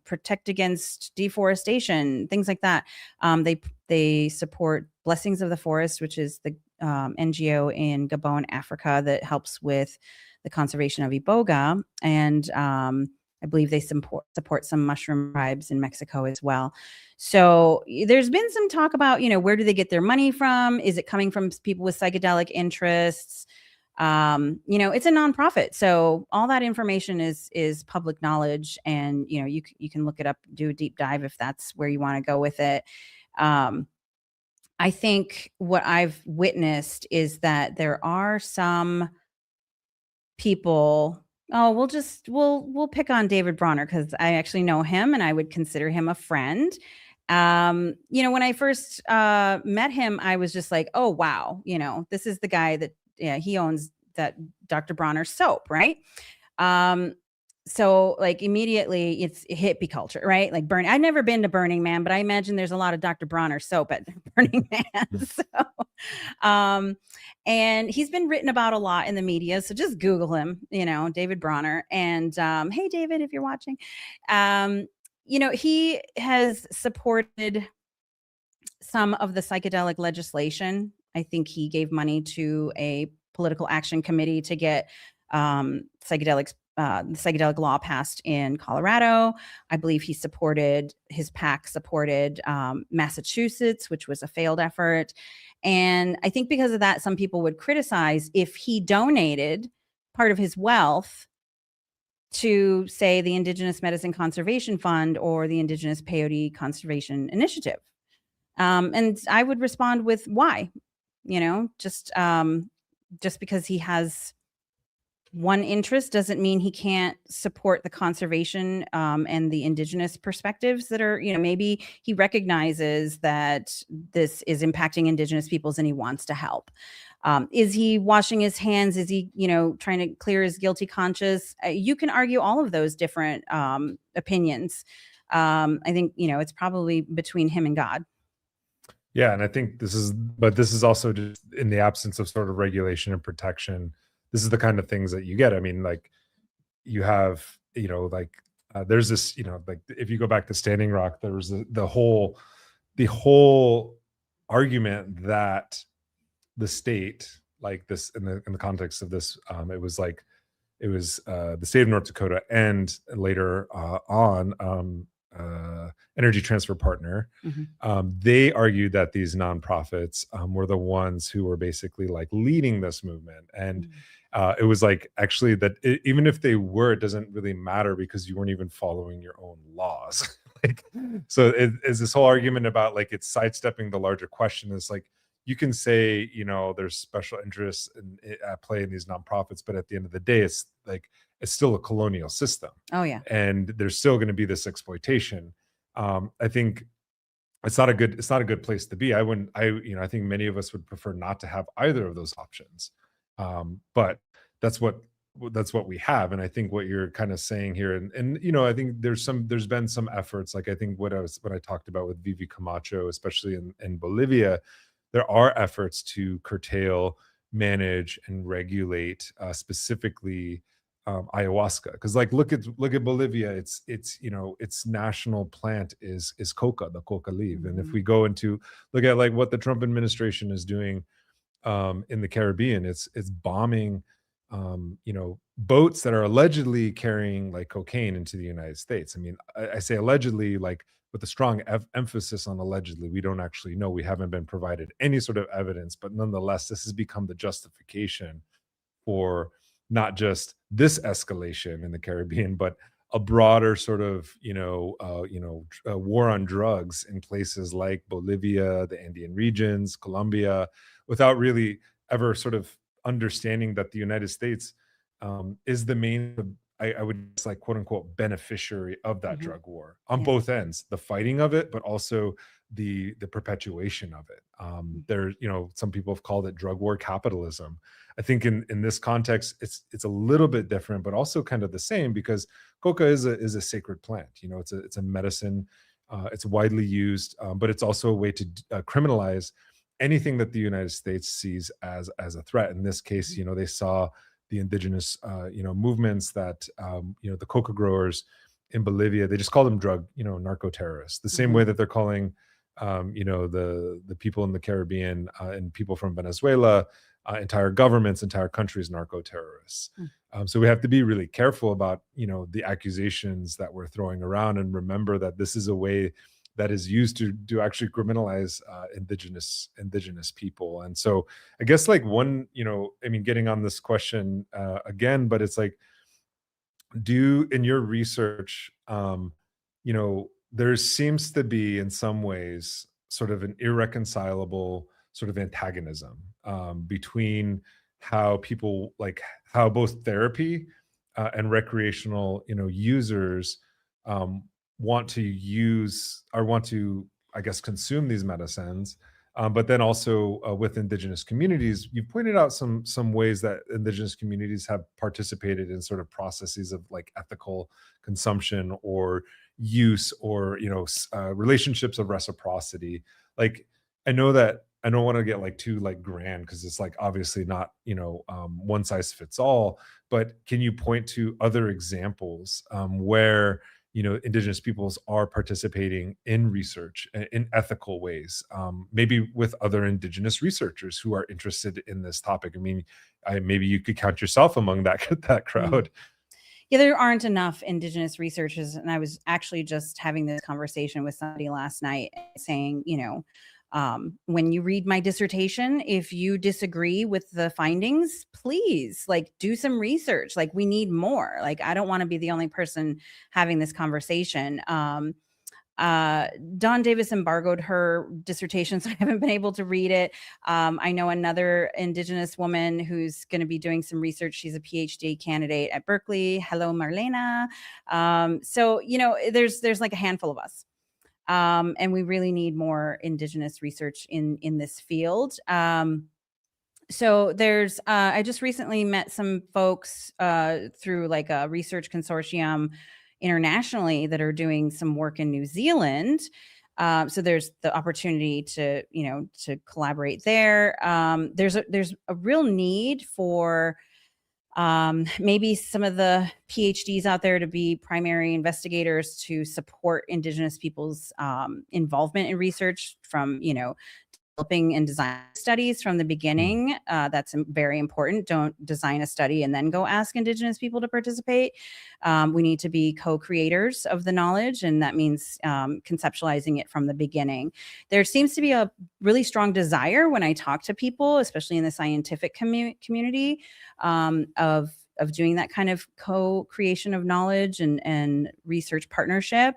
S2: protect against deforestation, things like that. They support Blessings of the Forest, which is the NGO in Gabon, Africa, that helps with the conservation of iboga. And I believe they support some mushroom tribes in Mexico as well. So there's been some talk about, where do they get their money from? Is it coming from people with psychedelic interests? It's a nonprofit, so all that information is public knowledge, and you can look it up, do a deep dive if that's where you want to go with it. I think what I've witnessed is that there are some people. Oh, we'll pick on David Bronner because I actually know him and I would consider him a friend. When I first met him, I was just like, oh wow, this is the guy that he owns that Dr. Bronner soap, right? So like immediately it's hippie culture, right? Like I've never been to Burning Man, but I imagine there's a lot of Dr. Bronner soap at Burning Man. So, and he's been written about a lot in the media. So just Google him, David Bronner. And hey, David, if you're watching, he has supported some of the psychedelic legislation. I think he gave money to a political action committee to get the psychedelic law passed in Colorado. I believe his PAC supported Massachusetts, which was a failed effort. And I think because of that, some people would criticize if he donated part of his wealth to, say, the Indigenous Medicine Conservation Fund or the Indigenous Peyote Conservation Initiative. And I would respond with why, just because he has one interest doesn't mean he can't support the conservation and the Indigenous perspectives that are, maybe he recognizes that this is impacting Indigenous peoples and he wants to help. Is he washing his hands? Is he, trying to clear his guilty conscience? You can argue all of those different opinions. I think, it's probably between him and God.
S1: Yeah. And I think this is also just in the absence of sort of regulation and protection. This is the kind of things that you get. I mean, like you have, there's this, like if you go back to Standing Rock, there was the whole argument that the state, like this in the context of this, it was the state of North Dakota and later on Energy Transfer Partner. They argued that these nonprofits were the ones who were basically like leading this movement. And it was like actually that even if they were, it doesn't really matter because you weren't even following your own laws. So it's this whole argument about like it's sidestepping the larger question. It's like you can say, there's special interests at play in these nonprofits, but at the end of the day, it's still a colonial system.
S2: Oh yeah.
S1: And there's still going to be this exploitation. I think it's not a good place to be. I think many of us would prefer not to have either of those options. But that's what we have. And I think what you're kind of saying here, and I think there's been some efforts, like I think what I talked about with Vivi Camacho, especially in Bolivia, there are efforts to curtail, manage, and regulate specifically ayahuasca, because like look at Bolivia, its national plant is coca, the coca leaf. And if we go into look at like what the Trump administration is doing in the Caribbean, it's bombing boats that are allegedly carrying like cocaine into the United States. I mean, I say allegedly, like with a strong emphasis on allegedly. We don't actually know. We haven't been provided any sort of evidence, but nonetheless, this has become the justification for not just this escalation in the Caribbean, but a broader sort of war on drugs in places like Bolivia, the Andean regions, Colombia, without really ever sort of understanding that the United States is the main, I would say, like, quote unquote, beneficiary of that
S2: Mhm.
S1: drug war on
S2: Yeah.
S1: both ends, the fighting of it, but also the perpetuation of it.
S2: Mm.
S1: There, some people have called it drug war capitalism. I think in this context, it's a little bit different, but also kind of the same, because coca is a sacred plant. It's a medicine. It's widely used, but it's also a way to criminalize anything that the United States sees as a threat. In this case, they saw the indigenous, movements that, the coca growers in Bolivia, they just call them narco terrorists, the same
S2: Mhm.
S1: way that they're calling, the people in the Caribbean and people from Venezuela, entire governments, entire countries, narco terrorists.
S2: Mm.
S1: So we have to be really careful about, the accusations that we're throwing around, and remember that this is a way that is used to actually criminalize indigenous people. And so I guess, like, one, getting on this question again, but it's like, in your research, there seems to be, in some ways, sort of an irreconcilable sort of antagonism between how both therapy and recreational, users um, want to use, or want to, I guess, consume these medicines. But then also with indigenous communities, you pointed out some ways that indigenous communities have participated in sort of processes of, like, ethical consumption or use, or relationships of reciprocity. Like, I know that I don't want to get, like, too, like, grand, because it's, like, obviously not, one size fits all. But can you point to other examples where indigenous peoples are participating in research in ethical ways, maybe with other indigenous researchers who are interested in this topic? I mean, maybe you could count yourself among that that
S2: Mm.
S1: crowd.
S2: Yeah, there aren't enough indigenous researchers. And I was actually just having this conversation with somebody last night, saying, when you read my dissertation, if you disagree with the findings, please, like, do some research. Like, we need more. Like, I don't want to be the only person having this conversation. Dawn Davis embargoed her dissertation, so I haven't been able to read it. I know another Indigenous woman who's going to be doing some research. She's a PhD candidate at Berkeley. Hello, Marlena. So, there's like a handful of us. And we really need more Indigenous research in this field. So there's, I just recently met some folks through, like, a research consortium internationally that are doing some work in New Zealand. So there's the opportunity to collaborate there. There's a real need for maybe some of the PhDs out there to be primary investigators to support Indigenous people's involvement in research, from developing and design studies from the
S1: Mm.
S2: beginning. That's very important. Don't design a study and then go ask Indigenous people to participate. We need to be co-creators of the knowledge, and that means conceptualizing it from the beginning. There seems to be a really strong desire when I talk to people, especially in the scientific community, of doing that kind of co-creation of knowledge and research partnership.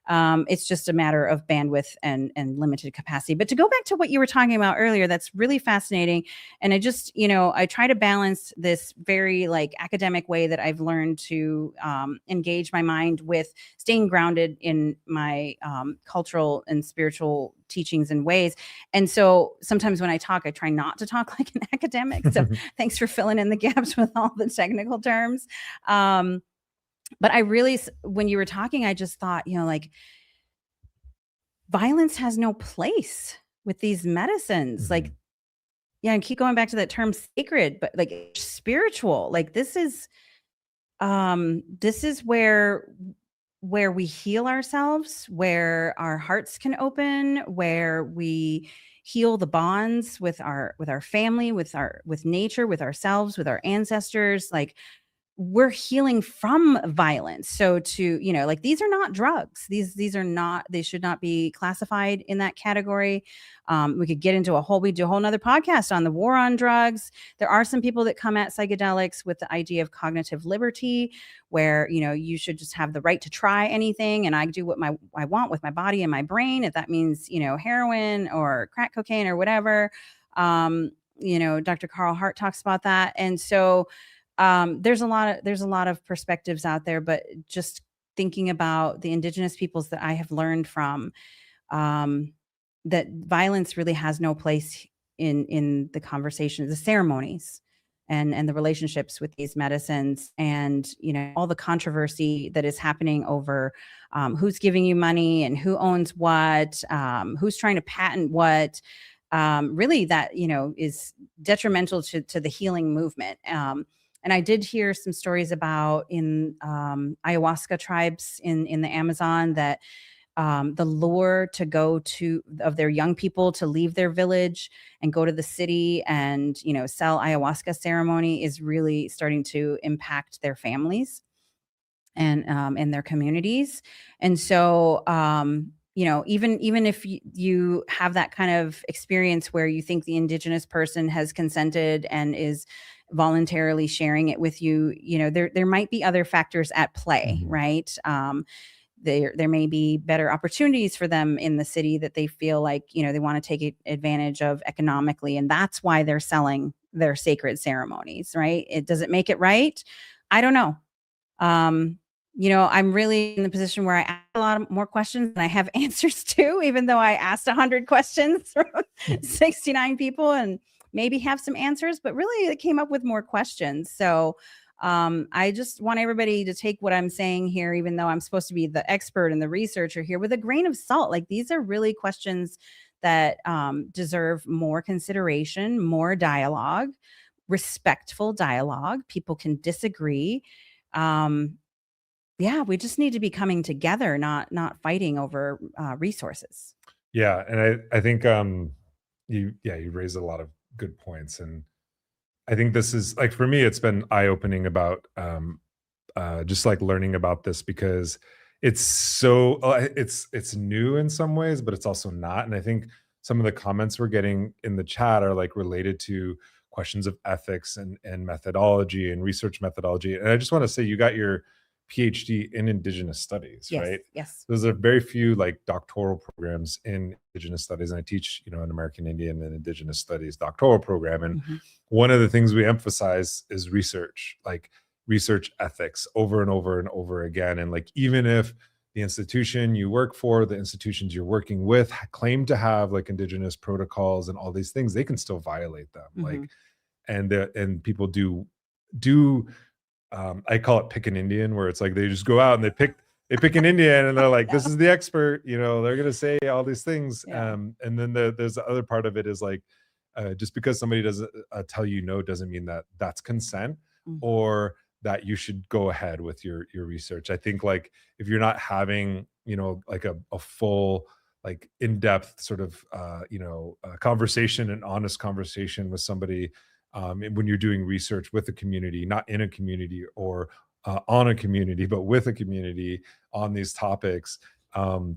S2: It's just a matter of bandwidth and limited capacity. But to go back to what you were talking about earlier, that's really fascinating. And I try to balance this very, like, academic way that I've learned to engage my mind with staying grounded in my cultural and spiritual teachings and ways. And so sometimes when I talk, I try not to talk like an academic. So thanks for filling in the gaps with all the technical terms. But when you were talking, I just thought, like, violence has no place with these medicines. Like,
S1: Mhm.
S2: yeah, I keep going back to that term sacred, but, like, spiritual. Like, this is where we heal ourselves, where our hearts can open, where we heal the bonds with our family, with nature, with ourselves, with our ancestors. Like, we're healing from violence. So to, like, these are not drugs. These are not, they should not be classified in that category. We could get into we do a whole nother podcast on the war on drugs. There are some people that come at psychedelics with the idea of cognitive liberty, where, you should just have the right to try anything. And I do what I want with my body and my brain. If that means, heroin or crack cocaine or whatever. Dr. Carl Hart talks about that. And so, there's a lot of perspectives out there, but just thinking about the indigenous peoples that I have learned from, that violence really has no place in the conversations, the ceremonies, and the relationships with these medicines, and all the controversy that is happening over who's giving you money and who owns what, who's trying to patent what. Really, that is detrimental to the healing movement. And I did hear some stories about in ayahuasca tribes in the Amazon that the lure to go of their young people to leave their village and go to the city and, sell ayahuasca ceremony is really starting to impact their families and in their communities. And so, even if you have that kind of experience where you think the indigenous person has consented and is voluntarily sharing it with you, there might be other factors at play,
S1: Mhm.
S2: right? There may be better opportunities for them in the city that they feel like, they want to take advantage of economically. And that's why they're selling their sacred ceremonies, right? Does it make it right? I don't know. I'm really in the position where I ask a lot more questions than I have answers to, even though I asked 100 questions from 69 people and maybe have some answers, but really it came up with more questions. So I just want everybody to take what I'm saying here, even though I'm supposed to be the expert and the researcher here, with a grain of salt. Like, these are really questions that deserve more consideration, more dialogue, respectful dialogue. People can disagree. Yeah, we just need to be coming together, not fighting over resources.
S1: Yeah, and I think you raised a lot of good points, and I think this is, like, for me, it's been eye opening about just like learning about this, because it's so it's new in some ways, but it's also not. And I think some of the comments we're getting in the chat are like related to questions of ethics and methodology and research methodology. And I just want to say, you got your PhD in Indigenous studies,
S2: Yes,
S1: right?
S2: yes.
S1: There's a very few like doctoral programs in Indigenous studies, and I teach, an American Indian and Indigenous studies doctoral program. And
S2: Mhm.
S1: one of the things we emphasize is research, like research ethics, over and over and over again. And like, even if the institution you work for, the institutions you're working with, claim to have like Indigenous protocols and all these things, they can still violate them. Like,
S2: Mhm.
S1: and people do I call it pick an Indian, where it's like they just go out and they pick an Indian, and they're like, this is the expert, they're going to say all these things.
S2: Yeah.
S1: And then there's the other part of it is like, just because somebody doesn't tell you no doesn't mean that that's consent,
S2: Mhm.
S1: or that you should go ahead with your research. I think, like, if you're not having, like a full, like, in-depth sort of conversation, an honest conversation with somebody, and when you're doing research with a community, not in a community or on a community, but with a community on these topics, and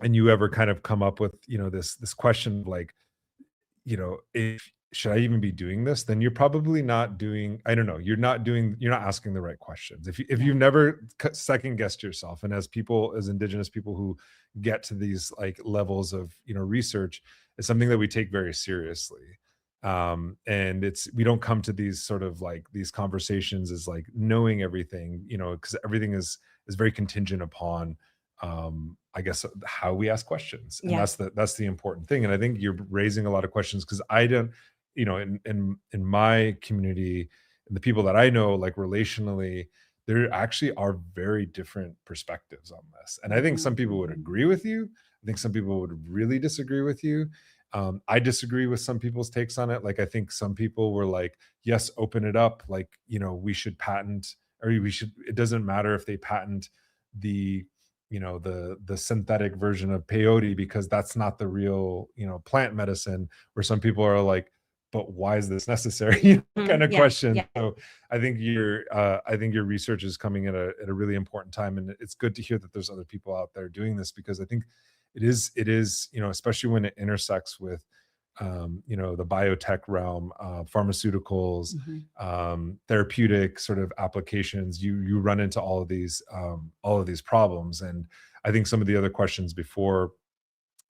S1: you ever kind of come up with, this question of like, if should I even be doing this? Then you're probably not doing, I don't know, you're not asking the right questions. If
S2: Yeah.
S1: you've never second guessed yourself, and as Indigenous people who get to these like levels of, research, it's something that we take very seriously. And we don't come to these sort of like these conversations as like knowing everything, because everything is very contingent upon, I guess, how we ask questions. And
S2: Yeah.
S1: that's the important thing. And I think you're raising a lot of questions, because I don't, in my community, and the people that I know, like, relationally, there actually are very different perspectives on this. And I think some
S2: Mhm.
S1: people would agree with you. I think some people would really disagree with you. I disagree with some people's takes on it. Like, I think some people were like, yes, open it up. Like, we should patent, or it doesn't matter if they patent the, the synthetic version of peyote, because that's not the real, plant medicine. Where some people are like, but why is this necessary? Kind of
S2: Yeah,
S1: question.
S2: yeah.
S1: So I think your research is coming at a really important time, and it's good to hear that there's other people out there doing this, because I think it is, especially when it intersects with the biotech realm, pharmaceuticals, therapeutic sort of applications, you run into all of these problems. And I think some of the other questions before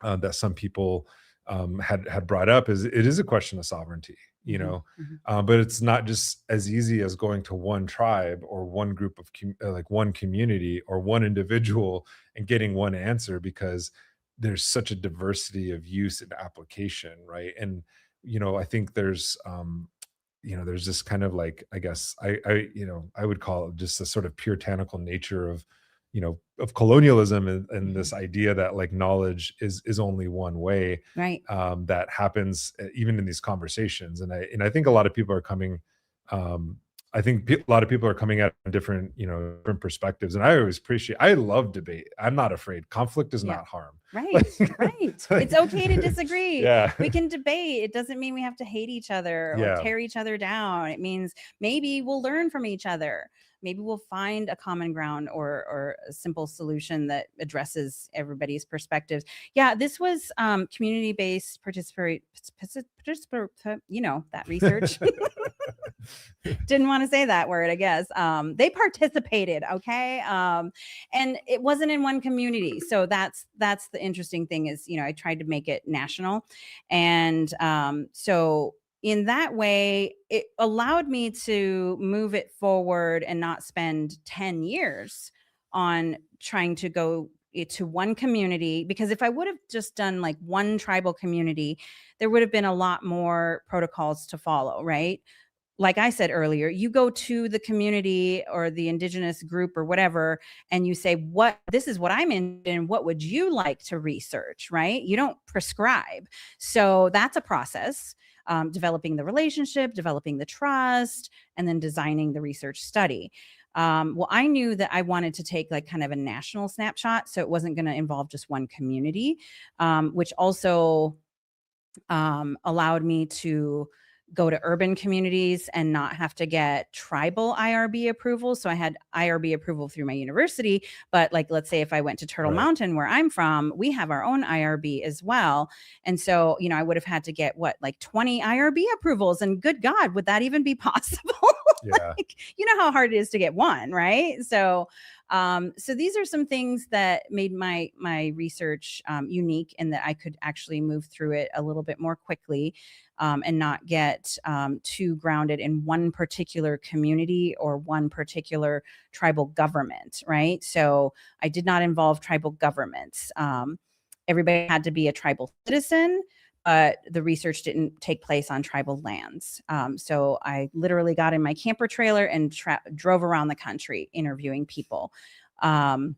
S1: that some people had brought up is, it is a question of sovereignty, but it's not just as easy as going to one tribe or one group of like one community or one individual and getting one answer, because there's such a diversity of use and application, right? And I think there's this kind of, like, I guess I would call it just a sort of puritanical nature of of colonialism, and this idea that, like, knowledge is only one way,
S2: Right.
S1: that happens even in these conversations. And I think a lot of people are coming a lot of people are coming at different different perspectives, and I love debate. I'm not afraid. Conflict does
S2: Yeah.
S1: not harm.
S2: Right. It's okay to disagree.
S1: Yeah.
S2: We can debate. It doesn't mean we have to hate each other or
S1: Yeah.
S2: tear each other down. It means maybe we'll learn from each other. Maybe we'll find a common ground or a simple solution that addresses everybody's perspectives. Yeah, this was community-based that research. Didn't want to say that word, I guess. They participated, okay? And it wasn't in one community. So that's the interesting thing is, I tried to make it national. And so in that way, it allowed me to move it forward and not spend 10 years on trying to go to one community, because if I would have just done like one tribal community, there would have been a lot more protocols to follow, right? Like I said earlier, you go to the community or the indigenous group or whatever, and you say, this is what I'm in, what would you like to research, right? You don't prescribe. So that's a process, developing the relationship, developing the trust, and then designing the research study. Well, I knew that I wanted to take like kind of a national snapshot, so it wasn't going to involve just one community, which also allowed me to go to urban communities and not have to get tribal IRB approval. So I had IRB approval through my university, but like, let's say if I went to Turtle
S1: Right.
S2: Mountain, where I'm from, we have our own IRB as well. And so, I would have had to get like 20 IRB approvals, and good God, would that even be possible?
S1: Yeah.
S2: Like, you know how hard it is to get one, right? So these are some things that made my research unique, in that I could actually move through it a little bit more quickly, and not get too grounded in one particular community or one particular tribal government, right? So I did not involve tribal governments. Everybody had to be a tribal citizen, but the research didn't take place on tribal lands. So I literally got in my camper trailer and drove around the country interviewing people. And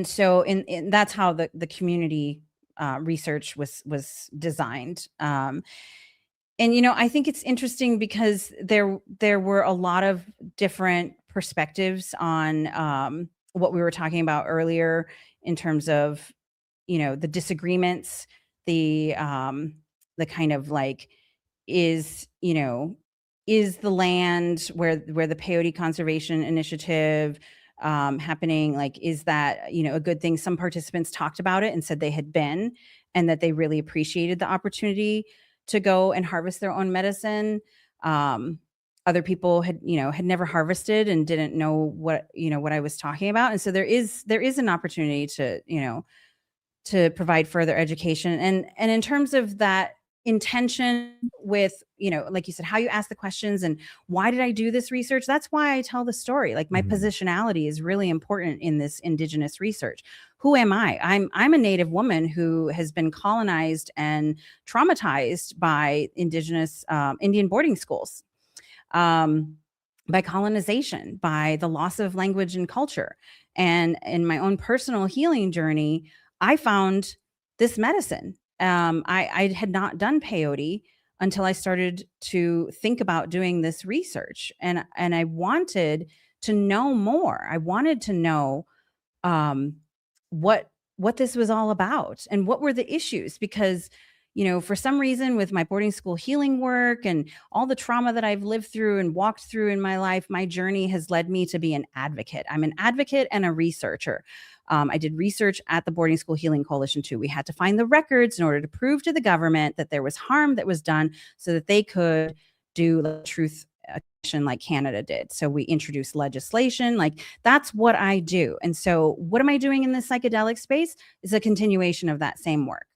S2: so that's how the community research was designed. And, I think it's interesting because there were a lot of different perspectives on what we were talking about earlier, in terms of, the disagreements, the kind of like, is the land where the Peyote Conservation Initiative happening, like, is that a good thing? Some participants talked about it and said they had been, and that they really appreciated the opportunity to go and harvest their own medicine. Other people had never harvested and didn't know what I was talking about. And so there is an opportunity to provide further education. And in terms of that intention with, like you said, how you ask the questions and why did I do this research? That's why I tell the story. Like, my positionality is really important in this Indigenous research. Who am I? I'm a Native woman who has been colonized and traumatized by Indigenous Indian boarding schools, by colonization, by the loss of language and culture. And in my own personal healing journey, I found this medicine. I had not done peyote until I started to think about doing this research, and I wanted to know more. I wanted to know what this was all about and what were the issues, because For some reason, with my boarding school healing work and all the trauma that I've lived through and walked through in my life, my journey has led me to be an advocate. I'm an advocate and a researcher. I did research at the Boarding School Healing Coalition too. We had to find the records in order to prove to the government that there was harm that was done so that they could do the truth action like Canada did. So we introduced legislation. Like, that's what I do. And so what am I doing in the psychedelic space is a continuation of that same work.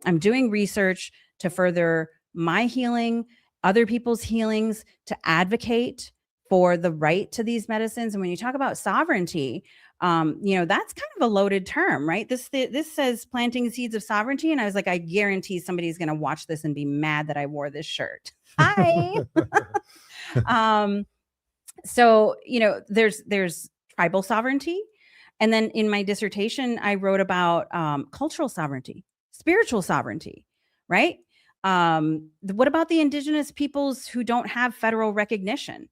S2: I'm doing research to further my healing, other people's healings, to advocate for the right to these medicines. And when you talk about sovereignty, that's kind of a loaded term, right? This says planting seeds of sovereignty. And I was like, I guarantee somebody's going to watch this and be mad that I wore this shirt. Hi. So, there's tribal sovereignty. And then in my dissertation, I wrote about cultural sovereignty, spiritual sovereignty, right? What about the indigenous peoples who don't have federal recognition?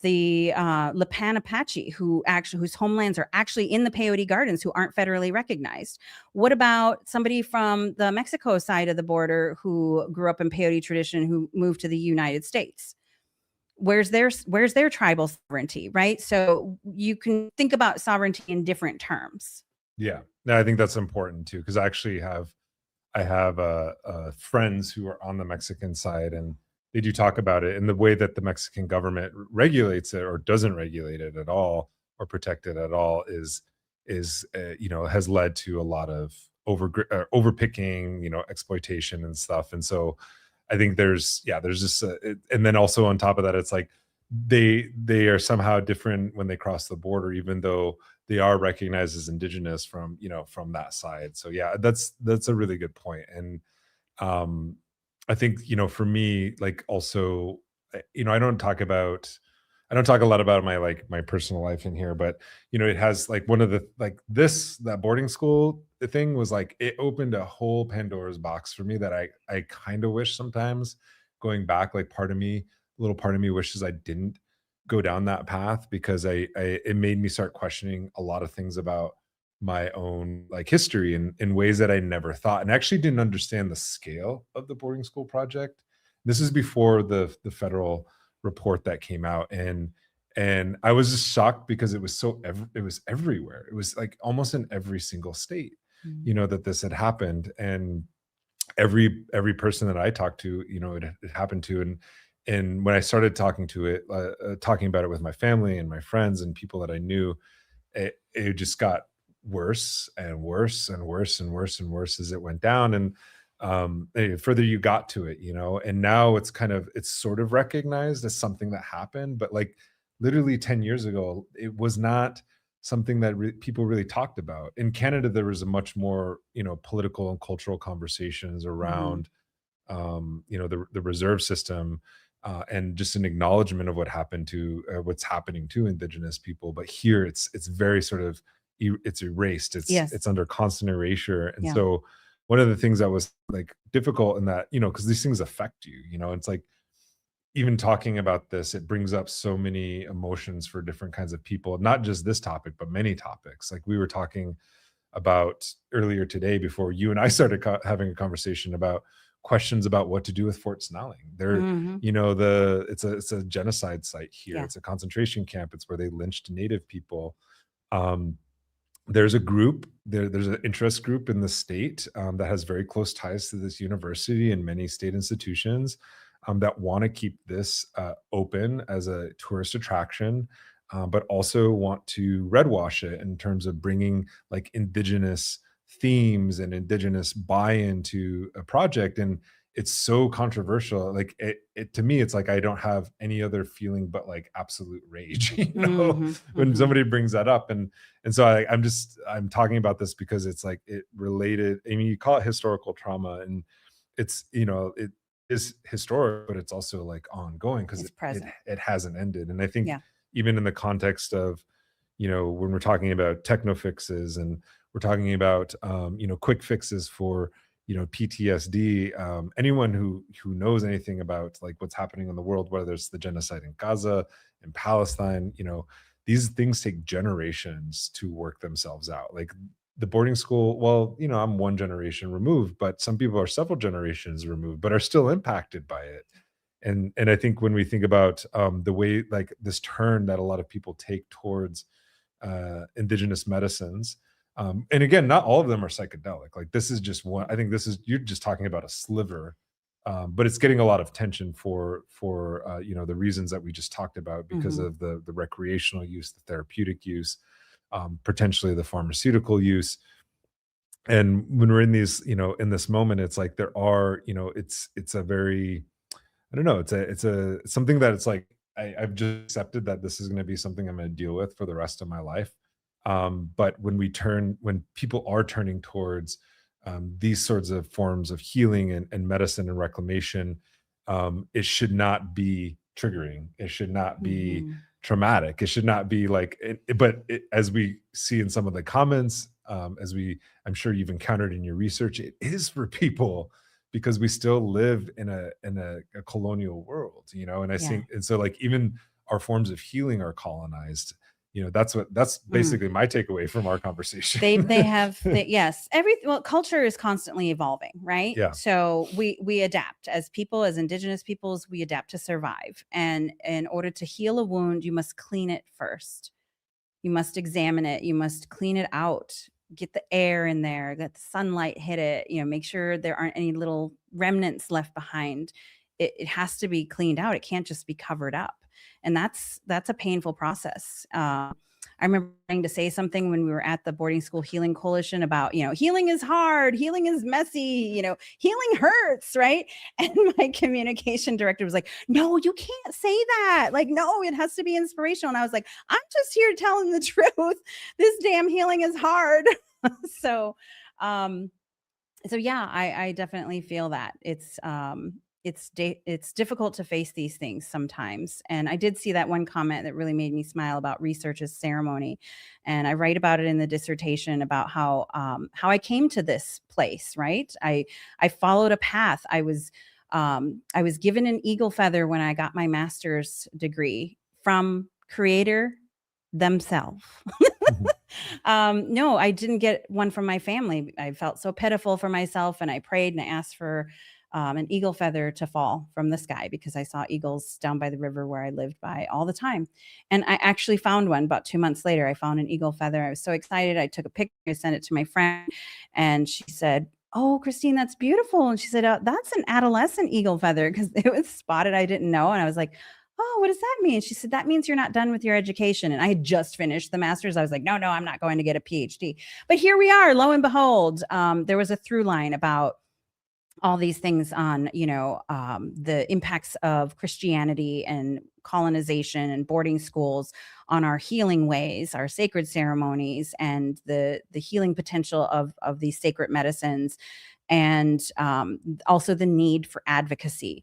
S2: The Lipan Apache, whose homelands are actually in the Peyote Gardens, who aren't federally recognized. What about somebody from the Mexico side of the border who grew up in Peyote tradition, who moved to the United States? Where's their tribal sovereignty, right? So you can think about sovereignty in different terms.
S1: Yeah, no, I think that's important too, because I have friends who are on the Mexican side, and they do talk about it. And the way that the Mexican government regulates it or doesn't regulate it at all or protect it at all is has led to a lot of overpicking, exploitation and stuff. And so I think there's just and then also on top of that, it's like they are somehow different when they cross the border, even though they are recognized as indigenous from that side. So yeah, that's a really good point. And I think for me, like, also, I don't talk a lot about my personal life in here, but it has like one of the that boarding school thing was like, it opened a whole Pandora's box for me that I kind of wish sometimes, going back, like, a little part of me wishes I didn't go down that path, because it made me start questioning a lot of things about my own history in ways that I never thought, and actually didn't understand the scale of the boarding school project. This is before the federal report that came out, and I was just shocked because it was it was everywhere. It was like almost in every single state, that this had happened. And every person that I talked to, it happened to. And when I started talking about it with my family and my friends and people that I knew, it just got worse and worse and worse and worse and worse as it went down. And the further you got to it, and now it's sort of recognized as something that happened, but like literally 10 years ago, it was not something that people really talked about. In Canada, there was a much more, political and cultural conversations around, the reserve system, and just an acknowledgement of what happened to what's happening to Indigenous people. But here, it's very sort of it's erased. It's under constant erasure, and so one of the things that was like difficult in that, because these things affect you, it's like, even talking about this, it brings up so many emotions for different kinds of people, not just this topic, but many topics. Like we were talking about earlier today, before you and I started having a conversation about questions about what to do with Fort Snelling. There, it's a genocide site here. It's a concentration camp. It's where they lynched Native people. There's a group, there's an interest group in the state that has very close ties to this university and many state institutions that want to keep this open as a tourist attraction, but also want to redwash it in terms of bringing like Indigenous themes and Indigenous buy-in to a project. And it's so controversial. Like it to me, it's like I don't have any other feeling but like absolute rage, when somebody brings that up. And so I'm talking about this because it's like it related. I mean, you call it historical trauma, and it's it is historic, but it's also like ongoing because it hasn't ended. And I think even in the context of when we're talking about techno fixes and we're talking about quick fixes for PTSD, anyone who knows anything about like what's happening in the world, whether it's the genocide in Gaza and Palestine, these things take generations to work themselves out. Like the boarding school, well, I'm one generation removed, but some people are several generations removed, but are still impacted by it. And I think when we think about the way, like, this turn that a lot of people take towards indigenous medicines, and again, not all of them are psychedelic. Like, this is just one. I think you're just talking about a sliver, but it's getting a lot of attention for the reasons that we just talked about, because of the recreational use, the therapeutic use, potentially the pharmaceutical use. And when we're in these, in this moment, it's like there are, it's a very, I don't know, it's something that it's like, I've just accepted that this is going to be something I'm going to deal with for the rest of my life. But when people are turning towards these sorts of forms of healing and medicine and reclamation, it should not be triggering. It should not be traumatic. It should not be like, as we see in some of the comments, I'm sure you've encountered in your research, it is for people, because we still live in a colonial world, and I think, and so, like, even our forms of healing are colonized. That's basically my takeaway from our conversation.
S2: Yes. Culture is constantly evolving, right?
S1: Yeah.
S2: So we adapt as people, as indigenous peoples, we adapt to survive. And in order to heal a wound, you must clean it first. You must examine it. You must clean it out, get the air in there, let the sunlight hit it, make sure there aren't any little remnants left behind. It has to be cleaned out. It can't just be covered up. And that's a painful process. I remember trying to say something when we were at the Boarding School Healing Coalition about, healing is hard, healing is messy, healing hurts, right? And my communication director was like, no, you can't say that. Like, no, it has to be inspirational. And I was like, I'm just here telling the truth. This damn healing is hard. So yeah, I definitely feel that it's difficult to face these things sometimes. And I did see that one comment that really made me smile about research as ceremony. And I write about it in the dissertation about how I came to this place, right? I followed a path. I was given an eagle feather when I got my master's degree from creator themselves. No, I didn't get one from my family. I felt so pitiful for myself, and I prayed and I asked for an eagle feather to fall from the sky, because I saw eagles down by the river where I lived by all the time. And I actually found one about 2 months later. I found an eagle feather. I was so excited. I took a picture, I sent it to my friend, and she said, "Oh, Christine, that's beautiful." And she said, "That's an adolescent eagle feather," because it was spotted. I didn't know. And I was like, "Oh, what does that mean?" She said, "That means you're not done with your education." And I had just finished the master's. I was like, no, I'm not going to get a PhD. But here we are, lo and behold. There was a through line about all these things on, the impacts of Christianity and colonization and boarding schools on our healing ways, our sacred ceremonies, and the healing potential of these sacred medicines, and also the need for advocacy.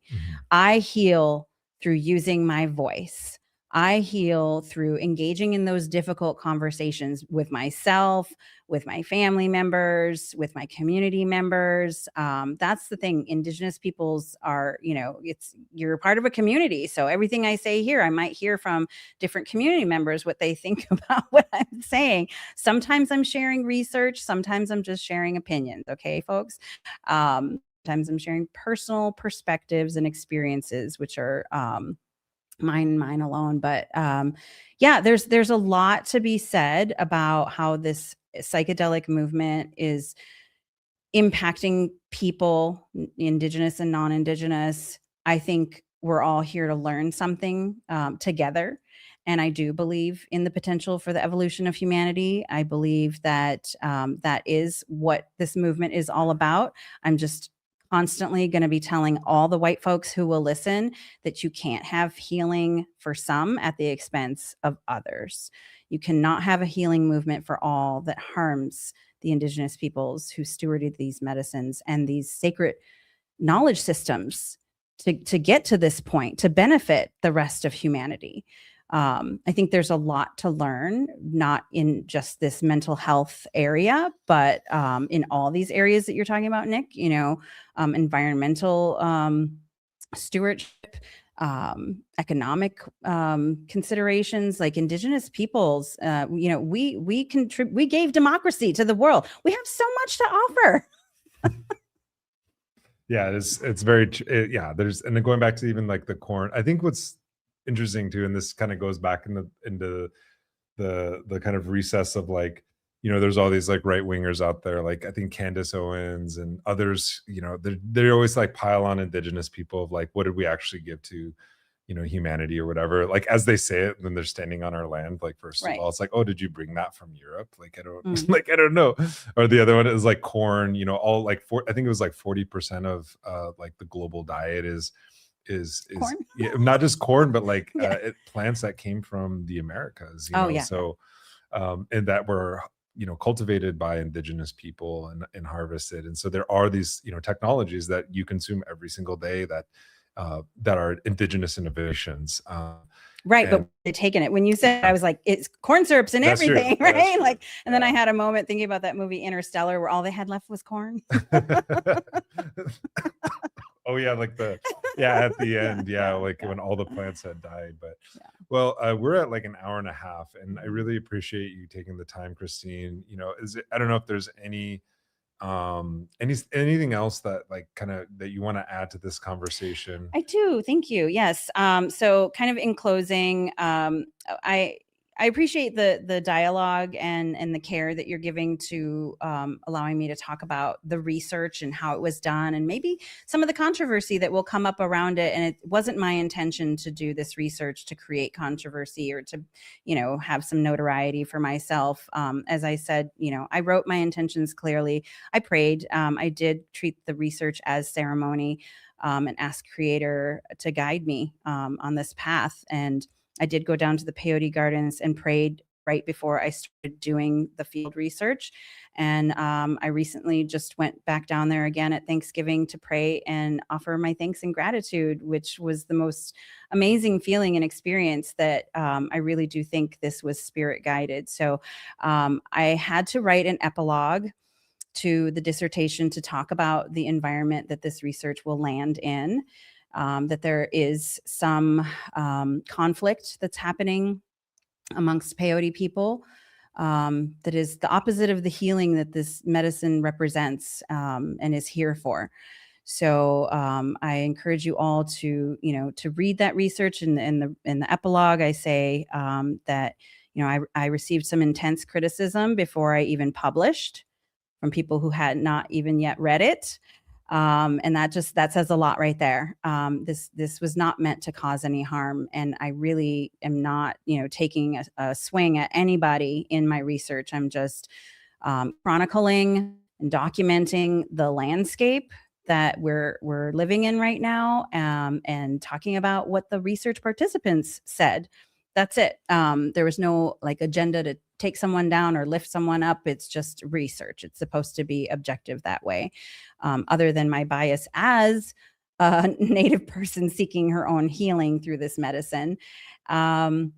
S2: I heal through using my voice. I heal through engaging in those difficult conversations with myself, with my family members, with my community members. That's the thing. Indigenous peoples are, you're part of a community. So everything I say here, I might hear from different community members what they think about what I'm saying. Sometimes I'm sharing research. Sometimes I'm just sharing opinions. Okay, folks. Sometimes I'm sharing personal perspectives and experiences, which are, mine alone. But yeah, there's a lot to be said about how this psychedelic movement is impacting people, Indigenous and non-Indigenous. I think we're all here to learn something together. And I do believe in the potential for the evolution of humanity. I believe that that is what this movement is all about. I'm just constantly going to be telling all the white folks who will listen that you can't have healing for some at the expense of others. You cannot have a healing movement for all that harms the Indigenous peoples who stewarded these medicines and these sacred knowledge systems to get to this point, to benefit the rest of humanity. I think there's a lot to learn, not in just this mental health area, but in all these areas that you're talking about, Nick, environmental stewardship, economic considerations, like Indigenous peoples. We gave democracy to the world. We have so much to offer.
S1: Yeah, it's very yeah. There's, and then going back to even like the corn. I think what's interesting too, and this kind of goes back into the kind of recess of like, there's all these like right wingers out there, like I think Candace Owens and others, they always like pile on Indigenous people of like, what did we actually give to humanity or whatever, like as they say it when they're standing on our land, like first of all, it's like, oh, did you bring that from Europe? Like I don't like, I don't know. Or the other one is like corn, all like I think it was like 40% of like the global diet is
S2: corn?
S1: Yeah, not just corn, but like plants that came from the Americas, so and that were cultivated by Indigenous people and harvested. And so there are these technologies that you consume every single day that are Indigenous innovations.
S2: Right, but they're taking it. When you said, I was like, it's corn syrups and everything, right? That's like, and then I had a moment thinking about that movie Interstellar, where all they had left was corn.
S1: Oh yeah, like at the end, like when all the plants had died. But well, we're at like an hour and a half, and I really appreciate you taking the time, Christine. I don't know if there's anything else that like kind of that you want to add to this conversation.
S2: I do. Thank you. Yes. So kind of in closing, I appreciate the dialogue and the care that you're giving to allowing me to talk about the research and how it was done, and maybe some of the controversy that will come up around it. And it wasn't my intention to do this research to create controversy or to, have some notoriety for myself. As I said, I wrote my intentions clearly. I prayed. I did treat the research as ceremony and ask Creator to guide me on this path. And I did go down to the peyote gardens and prayed right before I started doing the field research. And I recently just went back down there again at Thanksgiving to pray and offer my thanks and gratitude, which was the most amazing feeling and experience that I really do think this was spirit guided. So I had to write an epilogue to the dissertation to talk about the environment that this research will land in. That there is some conflict that's happening amongst peyote people that is the opposite of the healing that this medicine represents and is here for. So I encourage you all to read that research. In the epilogue, I say that I received some intense criticism before I even published from people who had not even yet read it. And that says a lot right there. This was not meant to cause any harm. And I really am not, taking a swing at anybody in my research. I'm just chronicling and documenting the landscape that we're living in right now, and talking about what the research participants said. That's it. There was no like agenda to take someone down or lift someone up. It's just research. It's supposed to be objective that way. Other than my bias as a Native person seeking her own healing through this medicine. And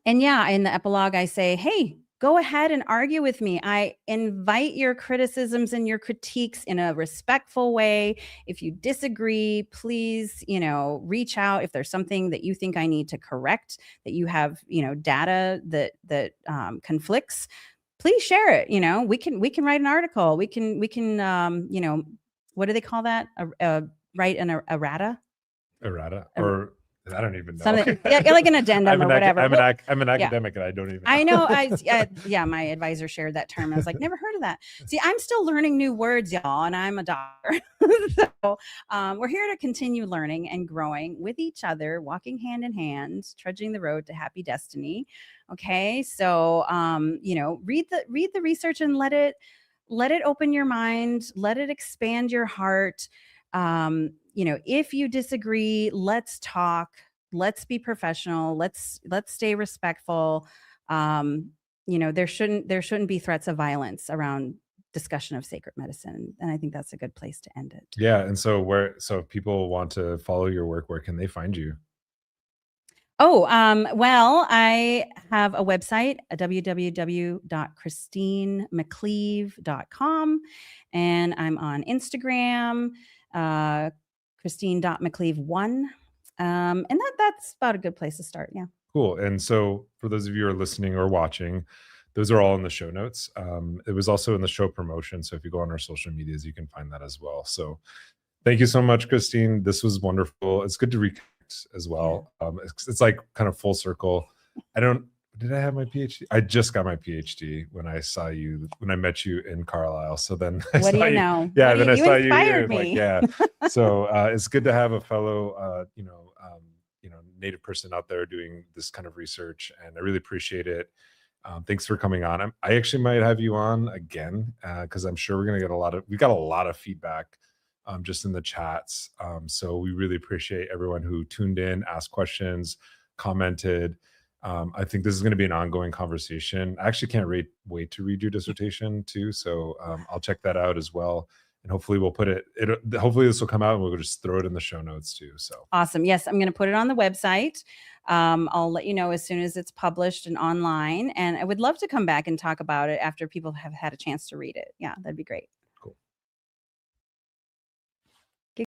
S2: yeah, in the epilogue, I say, hey, go ahead and argue with me. I invite your criticisms and your critiques in a respectful way. If you disagree, please, reach out. If there's something that you think I need to correct, that you have, data that conflicts, please share it. We can write an article. We can what do they call that? Write an errata?
S1: Errata, or I don't even know.
S2: Something, like an addendum or whatever.
S1: I'm an academic and I don't even know.
S2: I know. My advisor shared that term. I was like, never heard of that. See, I'm still learning new words, y'all, and I'm a doctor. So we're here to continue learning and growing with each other, walking hand in hand, trudging the road to happy destiny. Okay. So, read the research and let it open your mind, let it expand your heart. If you disagree, let's talk, let's be professional, let's stay respectful. There shouldn't be threats of violence around discussion of sacred medicine. And I think that's a good place to end it.
S1: Yeah. And so if people want to follow your work, where can they find you?
S2: Oh, well, I have a website, www.christinemccleave.com, and I'm on Instagram, Christine.McCleave1. And that's about a good place to start. Yeah.
S1: Cool. And so for those of you who are listening or watching, those are all in the show notes. It was also in the show promotion. So if you go on our social medias, you can find that as well. So thank you so much, Christine. This was wonderful. It's good to reconnect as well. It's like kind of full circle. Did I have my PhD? I just got my PhD when I met you in Carlisle. So then I
S2: what
S1: saw
S2: do you know?
S1: Yeah,
S2: then
S1: I saw you
S2: here.
S1: Like, yeah. So it's good to have a fellow, Native person out there doing this kind of research, and I really appreciate it. Thanks for coming on. I actually might have you on again because I'm sure we're gonna get we got a lot of feedback just in the chats. So we really appreciate everyone who tuned in, asked questions, commented. I think this is going to be an ongoing conversation. I actually can't wait to read your dissertation too. So I'll check that out as well. And hopefully we'll put hopefully this will come out and we'll just throw it in the show notes too. So
S2: awesome. Yes, I'm going to put it on the website. I'll let you know as soon as it's published and online. And I would love to come back and talk about it after people have had a chance to read it. Yeah, that'd be great.